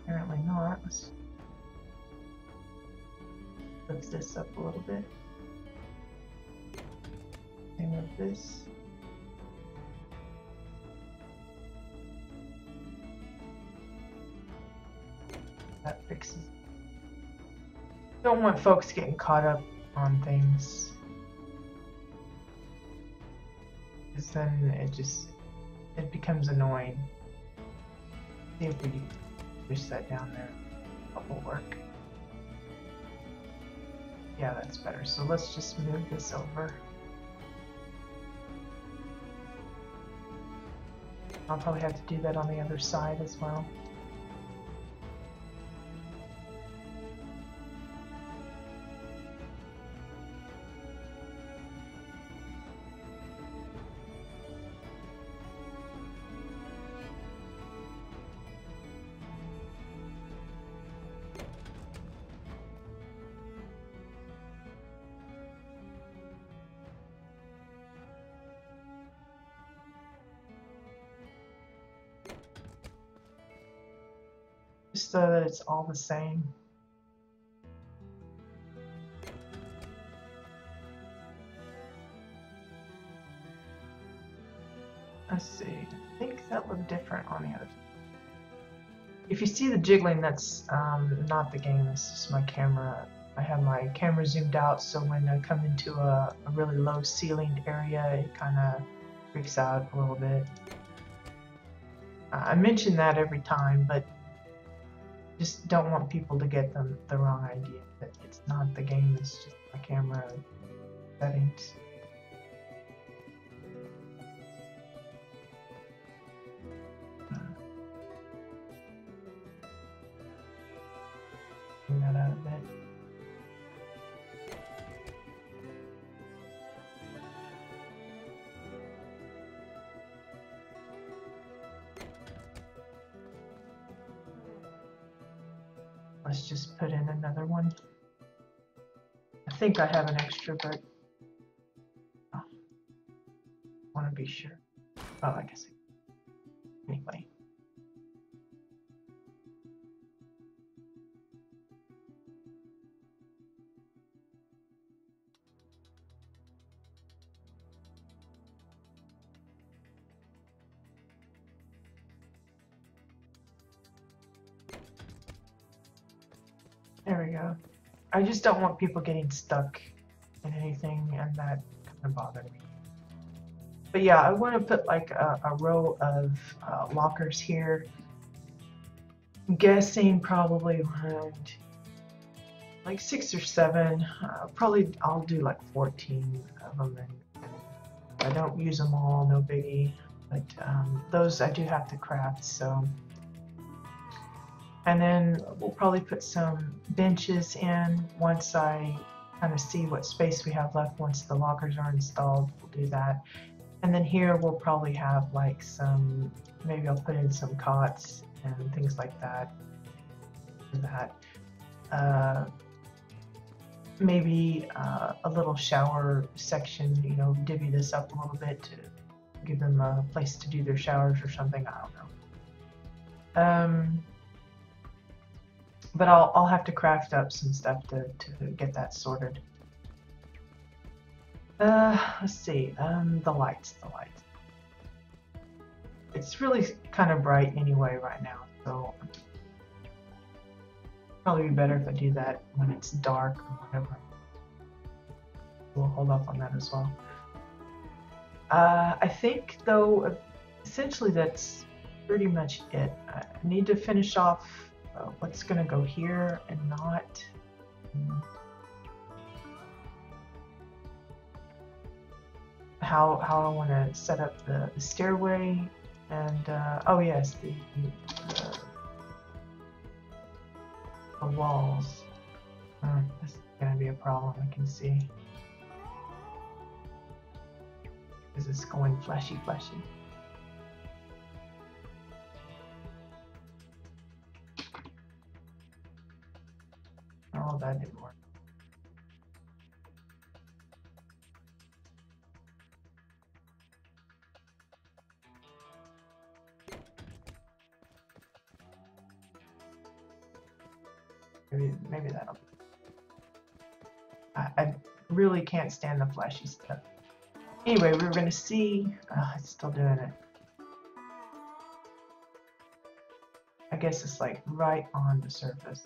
Apparently not. Let's lift this up a little bit. Same with this. That fixes. Don't want folks getting caught up on things, because then it becomes annoying. See if we push that down there. That will work. Yeah, that's better. So let's just move this over. I'll probably have to do that on the other side as well. Just so that it's all the same. Let's see. I think that looked different on the other. If you see the jiggling, that's not the game. It's just my camera. I have my camera zoomed out, so when I come into a really low ceilinged area, it kind of freaks out a little bit. I mention that every time, but just don't want people to get the wrong idea that it's not the game, it's just my camera settings. Bring that out a bit. Let's just put in another one. I think I have an extra, but I want to be sure. Oh, I guess. Anyway. There we go. I just don't want people getting stuck in anything, and that kind of bothered me. But yeah, I want to put like a row of lockers here. I'm guessing probably around like 6 or 7. Probably I'll do like 14 of them, and I don't use them all, no biggie. but those I do have to craft. So, and then we'll probably put some benches in once I kind of see what space we have left. Once the lockers are installed, we'll do that. And then here we'll probably have like some, maybe I'll put in some cots and things like that. Maybe a little shower section, you know, divvy this up a little bit to give them a place to do their showers or something. I don't know. But I'll have to craft up some stuff to get that sorted. Let's see. The lights. It's really kind of bright anyway right now, so probably be better if I do that when it's dark or whatever. We'll hold off on that as well. I think, though, essentially that's pretty much it. I need to finish off what's going to go here and not. How I want to set up the stairway, and oh yes, the walls. This is going to be a problem, I can see. Is this going fleshy? Oh, that didn't work. Maybe that'll be. I really can't stand the flashy stuff. Anyway, we're going to see. It's still doing it. I guess it's like right on the surface.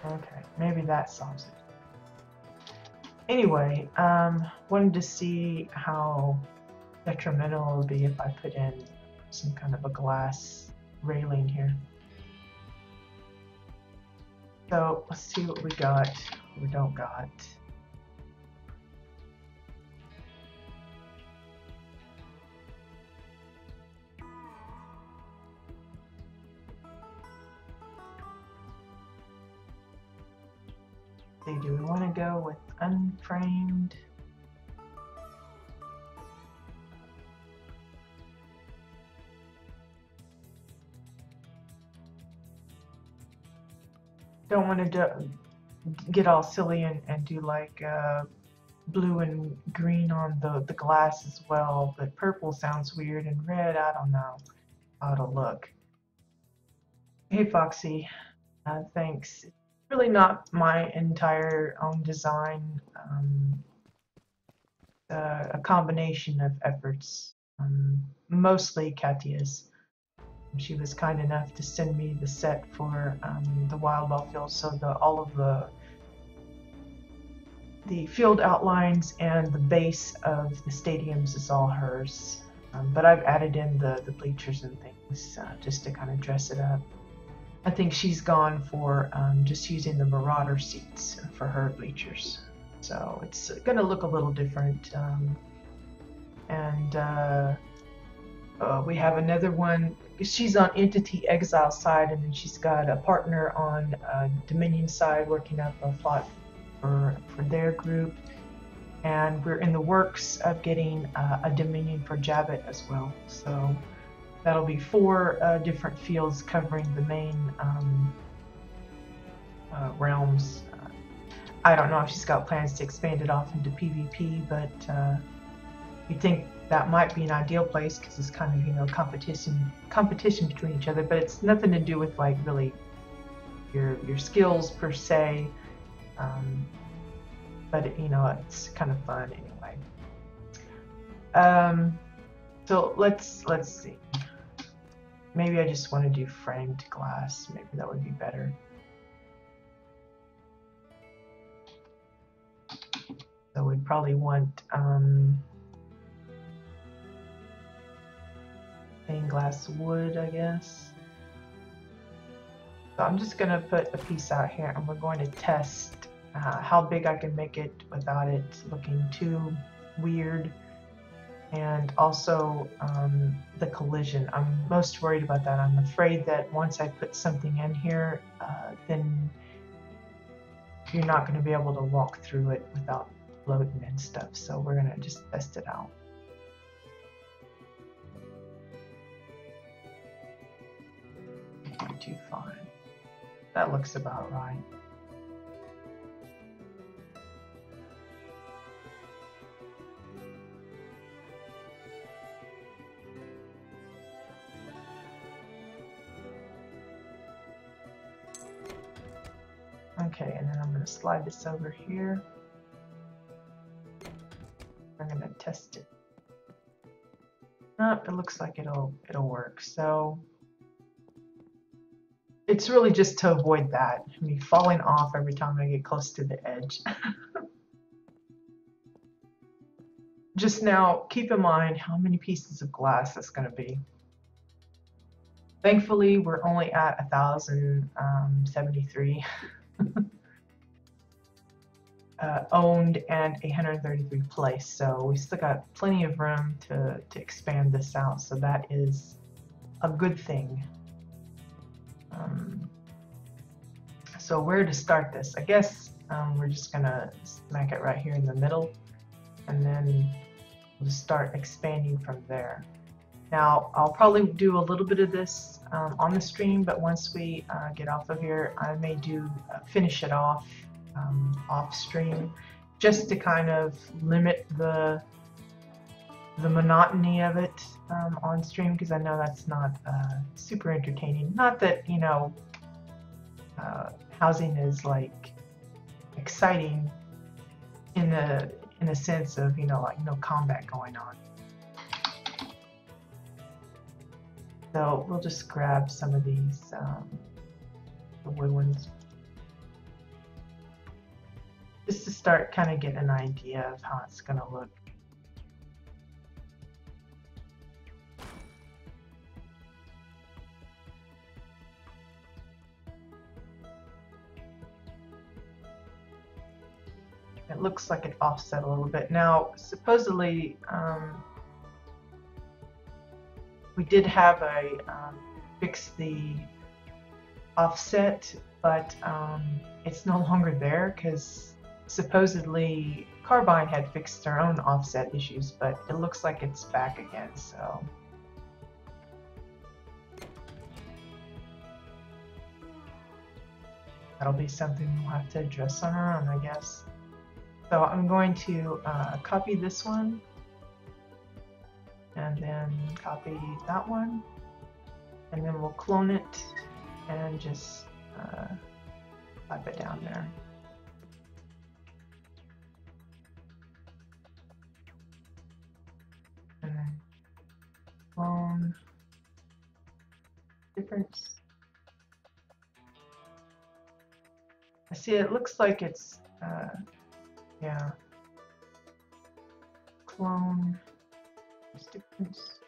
Okay, maybe that solves it. Anyway, wanted to see how detrimental it would be if I put in some kind of a glass railing here. So let's see what we got, what we don't got. Do we want to go with unframed? Don't want to get all silly and do like blue and green on the glass as well, but purple sounds weird, and red, I don't know how it'll look. Hey Foxy, thanks. Really not my entire own design, a combination of efforts, mostly Katya's. She was kind enough to send me the set for the Wildball field, so all of the field outlines and the base of the stadiums is all hers, but I've added in the bleachers and things just to kind of dress it up. I think she's gone for just using the Marauder seats for her bleachers. So it's going to look a little different. We have another one. She's on Entity Exile side, and then she's got a partner on Dominion side working up a plot for their group. And we're in the works of getting a Dominion for Jabbit as well. So that'll be 4 different fields covering the main realms. I don't know if she's got plans to expand it off into PvP, but you'd think that might be an ideal place because it's kind of, you know, competition between each other. But it's nothing to do with like really your skills per se. But you know, it's kind of fun anyway. So let's see. Maybe I just want to do framed glass. Maybe that would be better. probably want stained glass wood, I guess. So I'm just going to put a piece out here, and we're going to test how big I can make it without it looking too weird. And also the collision. I'm most worried about that. I'm afraid that once I put something in here, then you're not going to be able to walk through it without floating and stuff. So we're going to just test it out. Not too fine. That looks about right. Okay, and then I'm going to slide this over here. I'm going to test it. It looks like it'll work. So it's really just to avoid that. Me falling off every time I get close to the edge. Just now, keep in mind how many pieces of glass that's going to be. Thankfully, we're only at 1,073 owned and 133 placed, so we still got plenty of room to expand this out, so that is a good thing. So where to start this? I guess we're just gonna smack it right here in the middle, and then we'll start expanding from there. Now, I'll probably do a little bit of this on the stream, but once we get off of here, I may do finish it off off stream, just to kind of limit the monotony of it on stream, because I know that's not super entertaining. Not that, you know, housing is like exciting in a sense of, you know, like no combat going on. So we'll just grab some of these the wood ones, just to start kind of getting an idea of how it's going to look. It looks like it offset a little bit. Now, supposedly, we did have a fix the offset, but it's no longer there because supposedly Carbine had fixed their own offset issues, but it looks like it's back again. So that'll be something we'll have to address on our own, I guess. So I'm going to copy this one, and then copy that one, and then we'll clone it and just type it down there. And then clone difference. I see it looks like it's yeah, clone difference.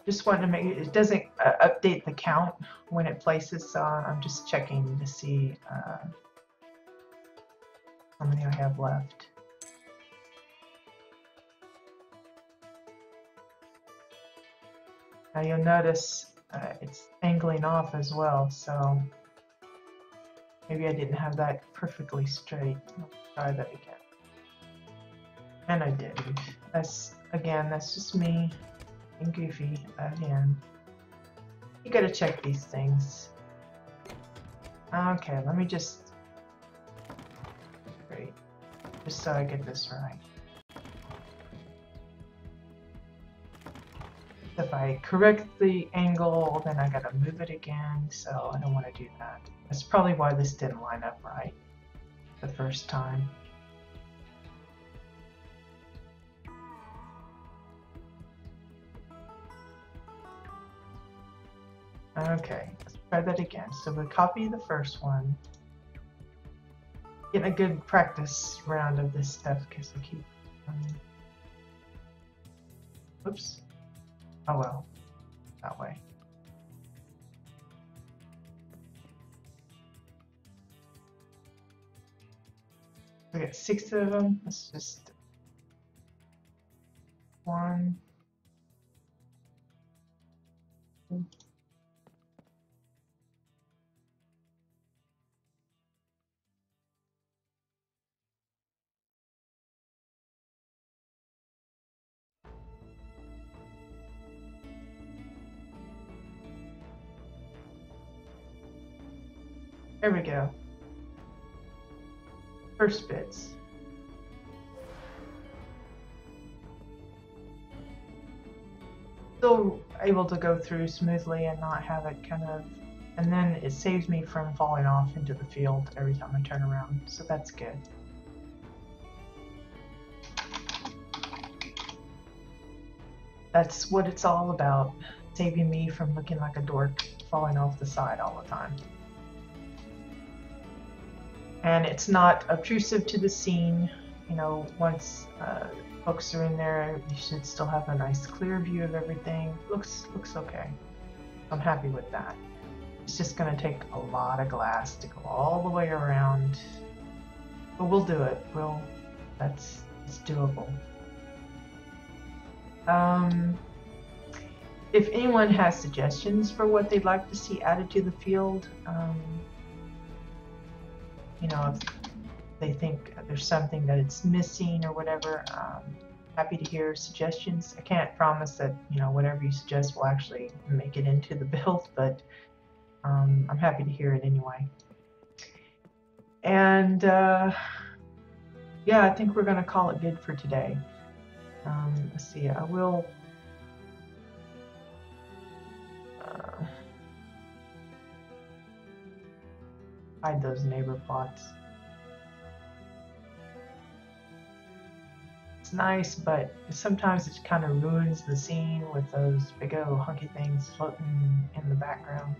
Just wanted to make it doesn't update the count when it places, so I'm just checking to see how many I have left. Now you'll notice it's angling off as well, so maybe I didn't have that perfectly straight. I'll try that again. And I didn't. That's just me being goofy again. You gotta check these things. Okay, let me just so I get this right. If I correct the angle, then I gotta move it again, so I don't want to do that. That's probably why this didn't line up right the first time. Okay, let's try that again. So we copy the first one. getting a good practice round of this stuff because I keep. Oops. Oh well, that way. We got 6 of them. Let's just 1. There we go. First bits. Still able to go through smoothly and not have it kind of, and then it saves me from falling off into the field every time I turn around, so that's good. That's what it's all about, saving me from looking like a dork falling off the side all the time. And it's not obtrusive to the scene. You know, once folks are in there, you should still have a nice clear view of everything. Looks okay. I'm happy with that. It's just going to take a lot of glass to go all the way around, but we'll do it. It's doable. If anyone has suggestions for what they'd like to see added to the field, you know, if they think there's something that it's missing or whatever, happy to hear suggestions. I can't promise that, you know, whatever you suggest will actually make it into the build, but I'm happy to hear it anyway. And yeah, I think we're going to call it good for today. Let's see, I will hide those neighbor plots. It's nice, but sometimes it kind of ruins the scene with those big old hunky things floating in the background.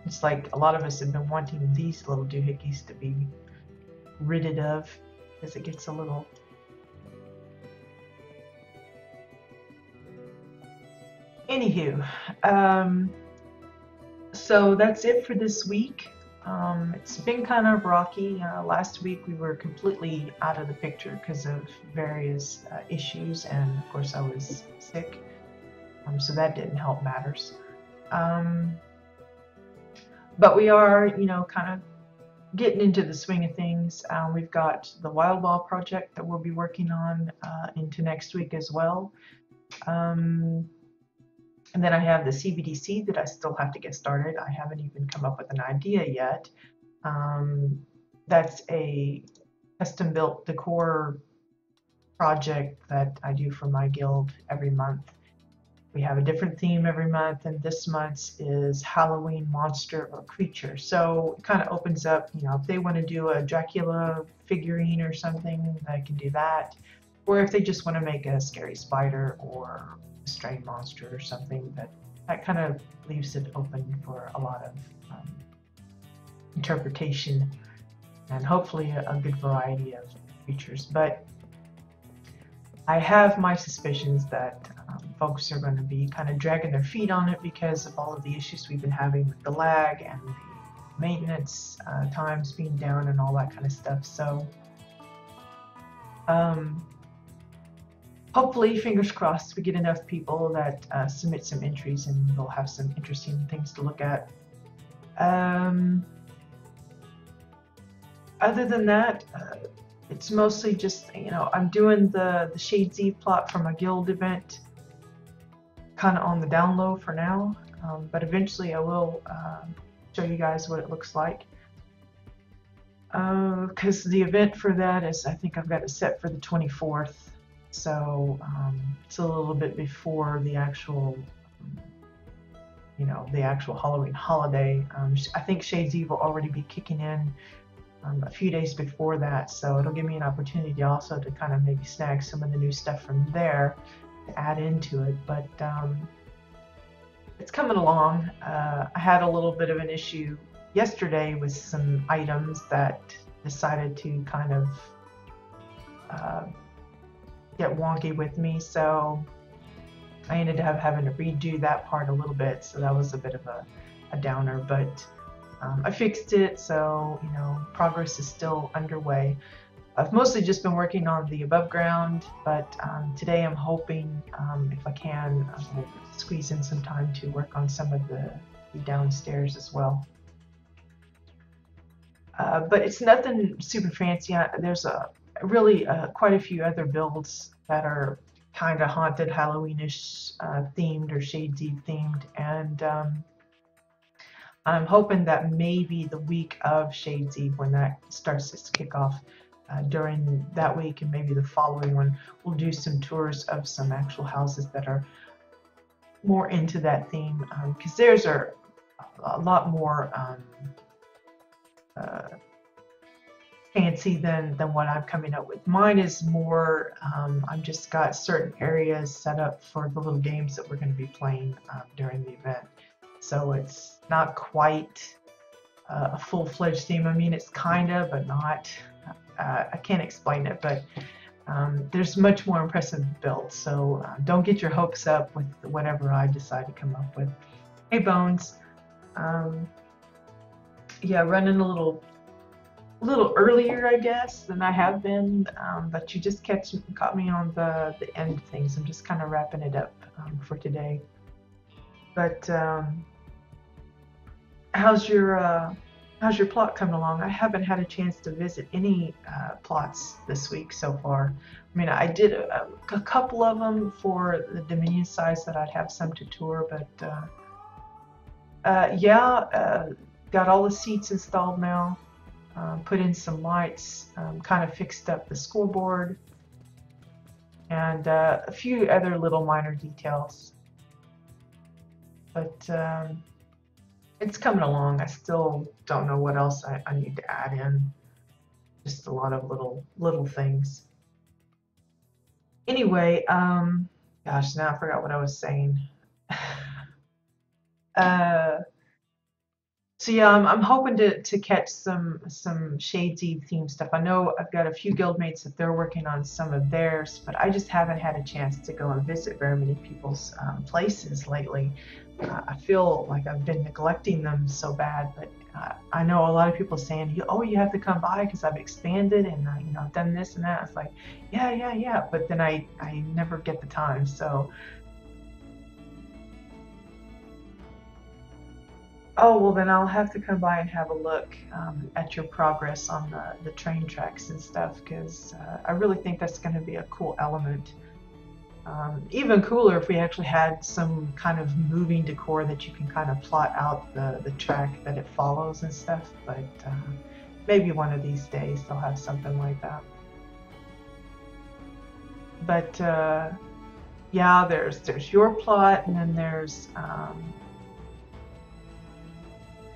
It's like a lot of us have been wanting these little doohickeys to be ridded of, as it gets a little. Anywho, so that's it for this week. It's been kind of rocky. Last week we were completely out of the picture because of various issues, and of course I was sick, so that didn't help matters. But we are, you know, kind of getting into the swing of things. We've got the Wildball project that we'll be working on into next week as well. And then I have the CBDC that I still have to get started. I haven't even come up with an idea yet. That's a custom-built decor project that I do for my guild every month. We have a different theme every month, and this month's is Halloween monster or creature. So it kind of opens up, you know, if they want to do a Dracula figurine or something, I can do that. Or if they just want to make a scary spider or a stray monster or something, that kind of leaves it open for a lot of interpretation and hopefully a good variety of features. But I have my suspicions that folks are going to be kind of dragging their feet on it because of all of the issues we've been having with the lag and the maintenance times being down and all that kind of stuff. So hopefully, fingers crossed, we get enough people that submit some entries and we'll have some interesting things to look at. Other than that, it's mostly just, you know, I'm doing the Shades Eve plot for my guild event kind of on the down low for now, but eventually I will show you guys what it looks like. Because the event for that is, I think I've got it set for the 24th. So it's a little bit before the actual, you know, the actual Halloween holiday. I think Shades Eve will already be kicking in a few days before that, so it'll give me an opportunity also to kind of maybe snag some of the new stuff from there to add into it. But it's coming along. I had a little bit of an issue yesterday with some items that decided to kind of get wonky with me, so I ended up having to redo that part a little bit, so that was a bit of a downer, but I fixed it, so progress is still underway. I've mostly just been working on the above ground, but today I'm hoping, if I can, I'll squeeze in some time to work on some of the downstairs as well. But it's nothing super fancy. There's really quite a few other builds that are kind of haunted, Halloweenish themed or Shades Eve themed, and I'm hoping that maybe the week of Shades Eve, when that starts to kick off, during that week and maybe the following one, we'll do some tours of some actual houses that are more into that theme, because theirs are a lot more fancy than what I'm coming up with. Mine is more, I've just got certain areas set up for the little games that we're going to be playing during the event. So it's not quite a full-fledged theme. I mean, it's kind of, but not. I can't explain it, but there's much more impressive builds. So don't get your hopes up with whatever I decide to come up with. Hey, Bones. Yeah, running a little earlier, I guess, than I have been, but you just caught me on the end of things. I'm just kind of wrapping it up for today. But how's your plot coming along? I haven't had a chance to visit any plots this week so far. I mean, I did a couple of them for the Dominion size that I'd have some to tour, but yeah, got all the seats installed now. Put in some lights, kind of fixed up the scoreboard, and a few other little minor details. But it's coming along. I still don't know what else I need to add in. Just a lot of little things. Anyway, gosh, now I forgot what I was saying. So yeah, I'm hoping to catch some Shades Eve themed stuff. I know I've got a few guildmates that they're working on some of theirs, but I just haven't had a chance to go and visit very many people's places lately. I feel like I've been neglecting them so bad, but I know a lot of people saying, "Oh, you have to come by because I've expanded and I've done this and that." It's like, yeah, but then I never get the time. So. Oh, well then I'll have to come by and have a look at your progress on the train tracks and stuff, because I really think that's going to be a cool element. Even cooler if we actually had some kind of moving decor that you can kind of plot out the track that it follows and stuff, but maybe one of these days they'll have something like that. But yeah, there's your plot, and then there's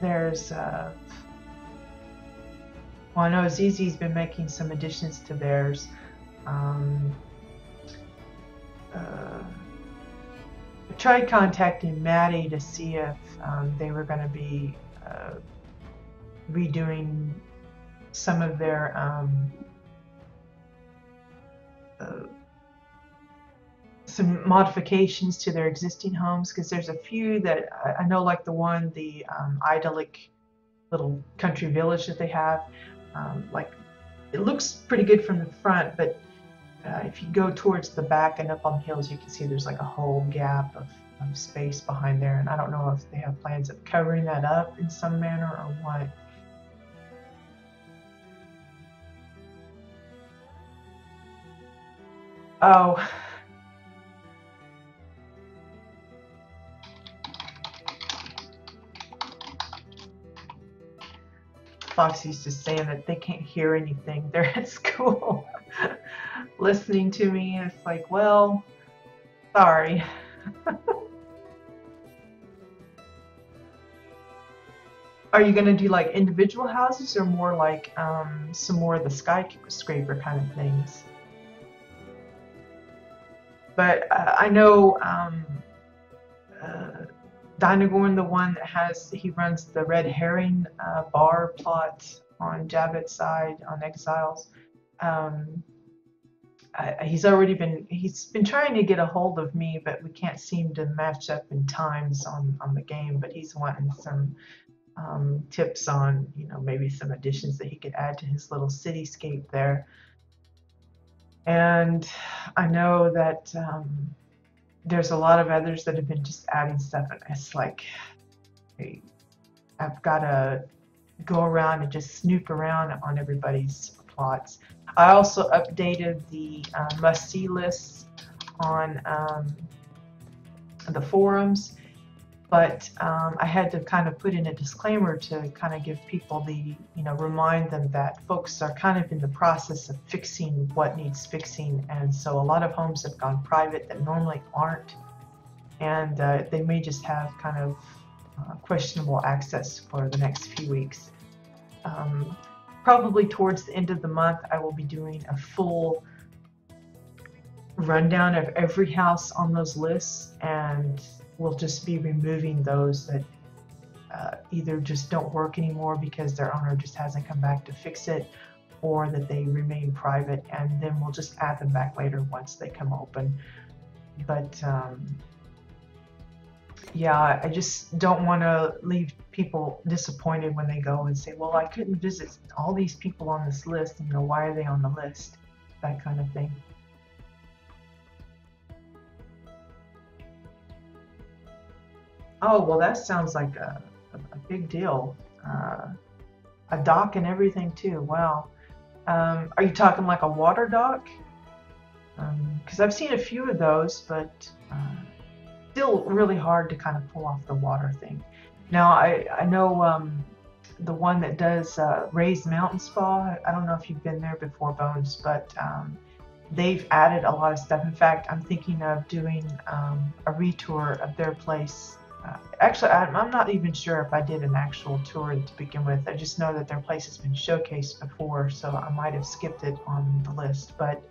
well, I know ZZ's been making some additions to theirs. I tried contacting Maddie to see if they were going to be redoing some of their some modifications to their existing homes, because there's a few that I know, like the idyllic little country village that they have. Like, it looks pretty good from the front, but if you go towards the back and up on the hills, you can see there's like a whole gap of space behind there, and I don't know if they have plans of covering that up in some manner or what. Oh. Foxy's just saying that they can't hear anything. They're at school listening to me, and it's like, well, sorry. Are you going to do like individual houses, or more like some more of the skyscraper kind of things? But I know Dynagorn, the one that he runs the Red Herring bar plot on Javit's side on Exiles. Um, he's been trying to get a hold of me, but we can't seem to match up in times on the game. But he's wanting some tips on, maybe some additions that he could add to his little cityscape there. And I know that there's a lot of others that have been just adding stuff, and it's like I've got to go around and just snoop around on everybody's plots. I also updated the must-see lists on the forums, but I had to kind of put in a disclaimer to kind of give people remind them that folks are kind of in the process of fixing what needs fixing, and so a lot of homes have gone private that normally aren't, and they may just have kind of questionable access for the next few weeks. Probably towards the end of the month, I will be doing a full rundown of every house on those lists, and we'll just be removing those that either just don't work anymore because their owner just hasn't come back to fix it, or that they remain private, and then we'll just add them back later once they come open. But yeah, I just don't want to leave people disappointed when they go and say, well, I couldn't visit all these people on this list, why are they on the list? That kind of thing. Oh, well, that sounds like a big deal. A dock and everything too. Wow. Are you talking like a water dock? Because I've seen a few of those, but still really hard to kind of pull off the water thing. Now, I know the one that does Ray's Mountain Spa. I don't know if you've been there before, Bones, but they've added a lot of stuff. In fact, I'm thinking of doing a retour of their place. Actually, I'm not even sure if I did an actual tour to begin with. I just know that their place has been showcased before, so I might have skipped it on the list. But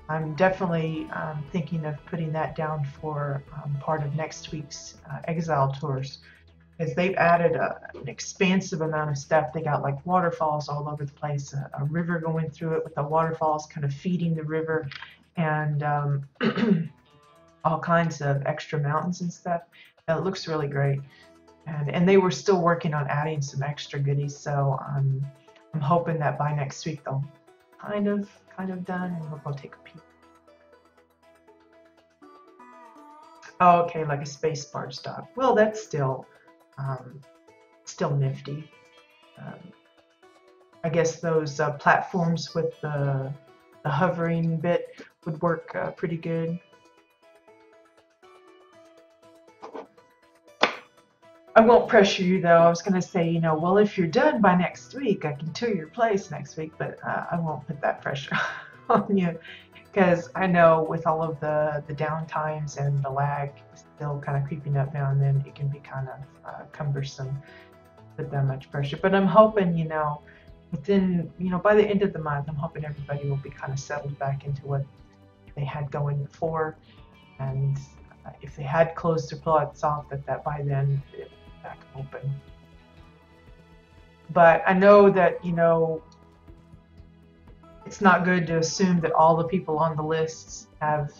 I'm definitely thinking of putting that down for part of next week's Exile tours, because they've added an expansive amount of stuff. They got like waterfalls all over the place, a river going through it with the waterfalls kind of feeding the river, and all kinds of extra mountains and stuff. And it looks really great. And they were still working on adding some extra goodies, so I'm hoping that by next week they'll kind of done, and we'll go take a peek. Oh, okay, like a space barge dock. Well, that's still nifty. I guess those platforms with the hovering bit would work pretty good. I won't pressure you though. I was going to say, well, if you're done by next week, I can tour your place next week, but I won't put that pressure on you, because I know with all of the downtimes and the lag still kind of creeping up now and then, it can be kind of cumbersome with that much pressure. But I'm hoping, within, by the end of the month, I'm hoping everybody will be kind of settled back into what they had going before, and if they had closed their plots off, that by then it's back open. But I know that, it's not good to assume that all the people on the lists have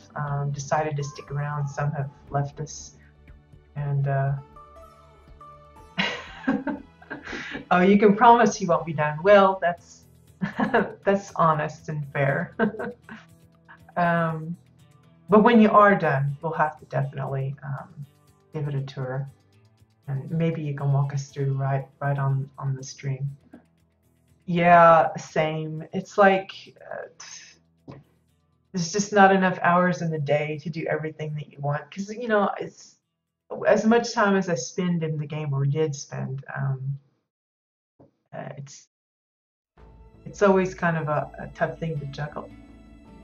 decided to stick around. Some have left us, and oh, you can promise you won't be done. Well, that's that's honest and fair. But when you are done, we'll have to definitely give it a tour, and maybe you can walk us through right on the stream. Yeah, same. It's like there's just not enough hours in the day to do everything that you want, because it's as much time as I spend in the game, or did spend. It's always kind of a tough thing to juggle,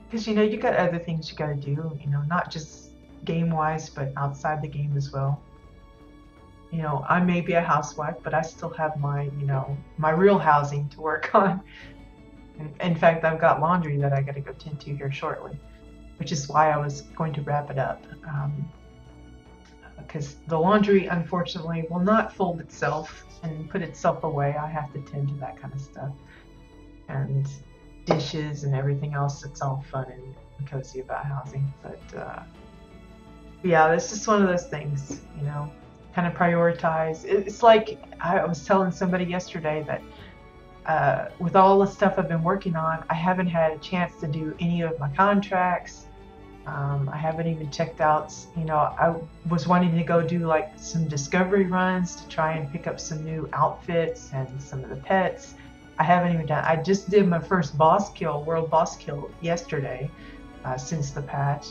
because you got other things you got to do, not just game wise, but outside the game as well. I may be a housewife, but I still have my my real housing to work on. In fact, I've got laundry that I got to go tend to here shortly, which is why I was going to wrap it up. because the laundry, unfortunately, will not fold itself and put itself away. I have to tend to that kind of stuff. And dishes and everything else. It's all fun and cozy about housing. But yeah, it's just one of those things, you know, kind of prioritize. It's like I was telling somebody yesterday that with all the stuff I've been working on, I haven't had a chance to do any of my contracts. I haven't even checked out, you know, I was wanting to go do like some discovery runs to try and pick up some new outfits and some of the pets. I haven't even done, I just did my first boss kill, world boss kill yesterday since the patch.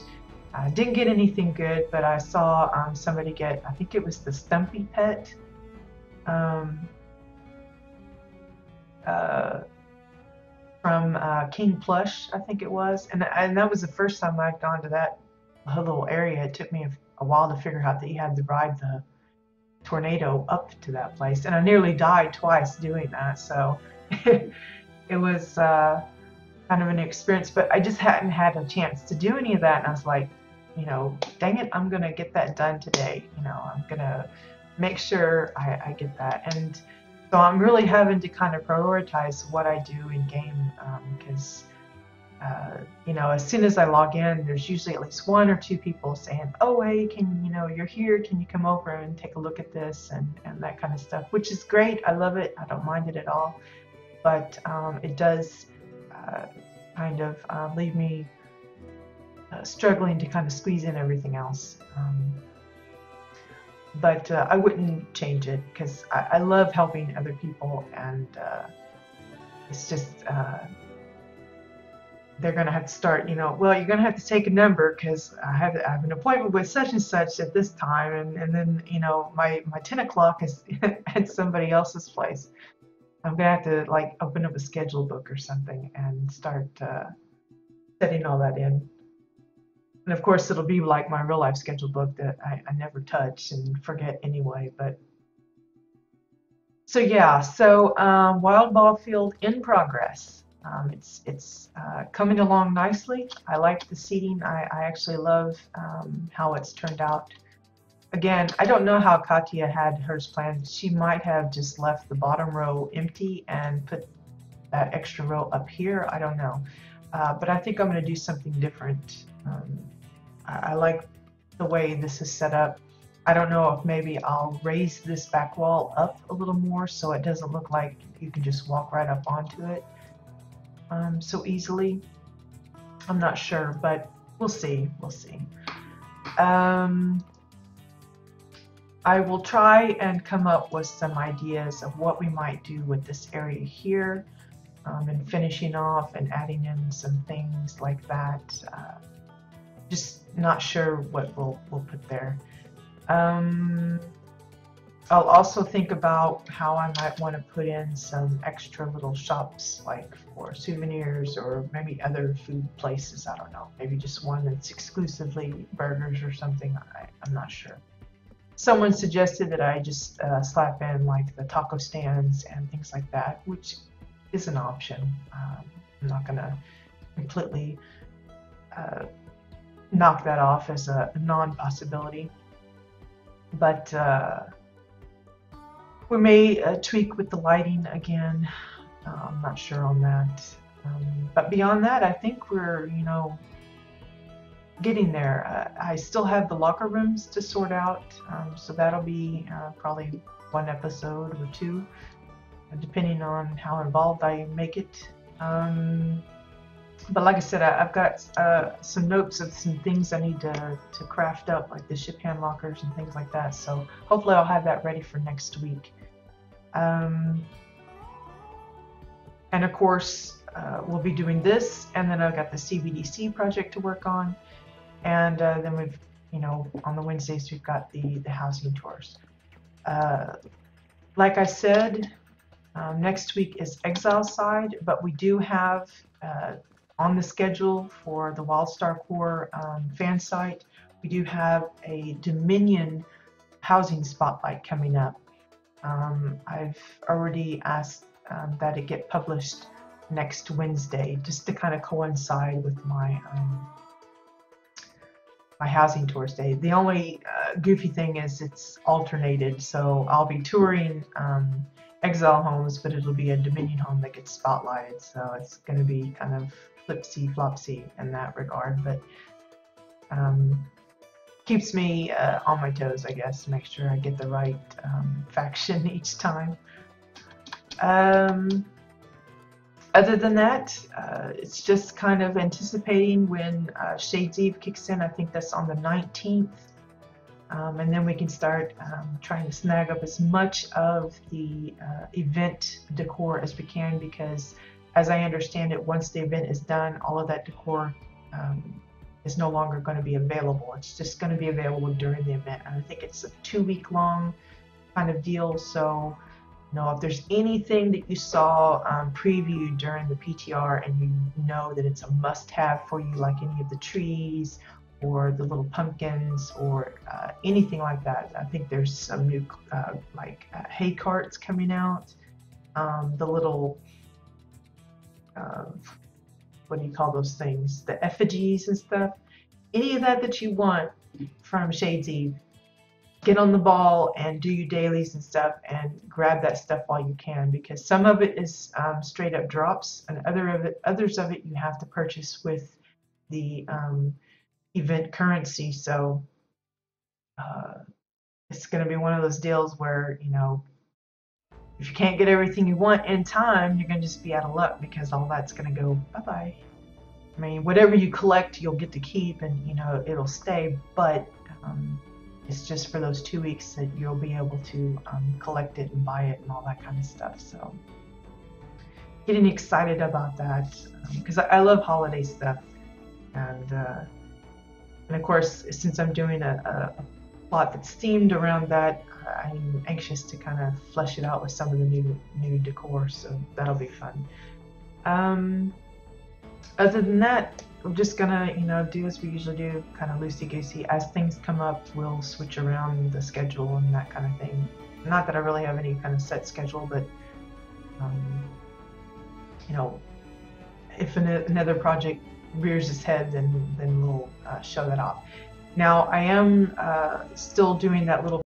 I didn't get anything good, but I saw somebody get, I think it was the Stumpy pet. From King Plush, I think it was, and that was the first time I'd gone to that little area. It took me a while to figure out that you had to ride the tornado up to that place, and I nearly died twice doing that. So it was kind of an experience, but I just hadn't had a chance to do any of that, and I was like, you know, dang it, I'm gonna get that done today. You know, I'm gonna make sure I get that. And so I'm really having to kind of prioritize what I do in game because, you know, as soon as I log in, there's usually at least one or two people saying, oh, hey, you know, you're here, can you come over and take a look at this and that kind of stuff, which is great. I love it. I don't mind it at all. But it does kind of leave me struggling to kind of squeeze in everything else. But I wouldn't change it because I love helping other people, and it's just they're going to have to start, you know, well, you're going to have to take a number because I have an appointment with such and such at this time, and then, you know, my 10 o'clock is at somebody else's place. I'm going to have to like open up a schedule book or something and start setting all that in. And of course, it'll be like my real life schedule book that I never touch and forget anyway. But so yeah, so Wildball field in progress. It's coming along nicely. I like the seating. I actually love how it's turned out. Again, I don't know how Katya had hers planned. She might have just left the bottom row empty and put that extra row up here. I don't know. But I think I'm going to do something different. I like the way this is set up. I don't know if maybe I'll raise this back wall up a little more so it doesn't look like you can just walk right up onto it so easily. I'm not sure, but we'll see. We'll see. I will try and come up with some ideas of what we might do with this area here and finishing off and adding in some things like that. Just not sure what we'll put there. I'll also think about how I might want to put in some extra little shops like for souvenirs or maybe other food places. I don't know. Maybe just one that's exclusively burgers or something. I'm not sure. Someone suggested that I just slap in like the taco stands and things like that, which is an option. I'm not going to completely knock that off as a non-possibility. But we may tweak with the lighting again. I'm not sure on that. But beyond that, I think we're, you know, getting there. I still have the locker rooms to sort out, so that'll be probably one episode or two, depending on how involved I make it. But like I said, I've got some notes of some things I need to craft up, like the ship hand lockers and things like that. So hopefully I'll have that ready for next week. And of course, we'll be doing this, and then I've got the CBDC project to work on. And then we've, you know, on the Wednesdays, we've got the housing tours. Like I said, next week is Exile Side, but we do have on the schedule for the WildStar Core fan site, we do have a Dominion housing spotlight coming up. I've already asked that it get published next Wednesday, just to kind of coincide with my my housing tours day. The only goofy thing is it's alternated, so I'll be touring Exile homes, but it'll be a Dominion home that gets spotlighted, so it's going to be kind of flipsy flopsy in that regard, but keeps me on my toes, I guess, to make sure I get the right faction each time. Other than that, it's just kind of anticipating when Shades Eve kicks in. I think that's on the 19th. And then we can start trying to snag up as much of the event decor as we can, because as I understand it, once the event is done, all of that decor is no longer going to be available. It's just going to be available during the event. And I think it's a 2-week long kind of deal. So, you know, if there's anything that you saw previewed during the PTR and you know that it's a must-have for you, like any of the trees or the little pumpkins or anything like that. I think there's some new hay carts coming out. The little what do you call those things? The effigies and stuff. Any of that you want from Shades Eve, get on the ball and do your dailies and stuff and grab that stuff while you can, because some of it is straight up drops, and others of it you have to purchase with the event currency. So it's going to be one of those deals where, you know, if you can't get everything you want in time, you're going to just be out of luck, because all that's going to go bye-bye. I mean, whatever you collect, you'll get to keep, and, you know, it'll stay, but it's just for those 2 weeks that you'll be able to collect it and buy it and all that kind of stuff. So getting excited about that, because I love holiday stuff. And of course, since I'm doing a plot that's themed around that, I'm anxious to kind of flesh it out with some of the new decor, so that'll be fun. Other than that, we're just gonna, you know, do as we usually do, kind of loosey-goosey. As things come up, we'll switch around the schedule and that kind of thing. Not that I really have any kind of set schedule, but you know, if another project rears its head, then we'll show that off. Now, I am still doing that little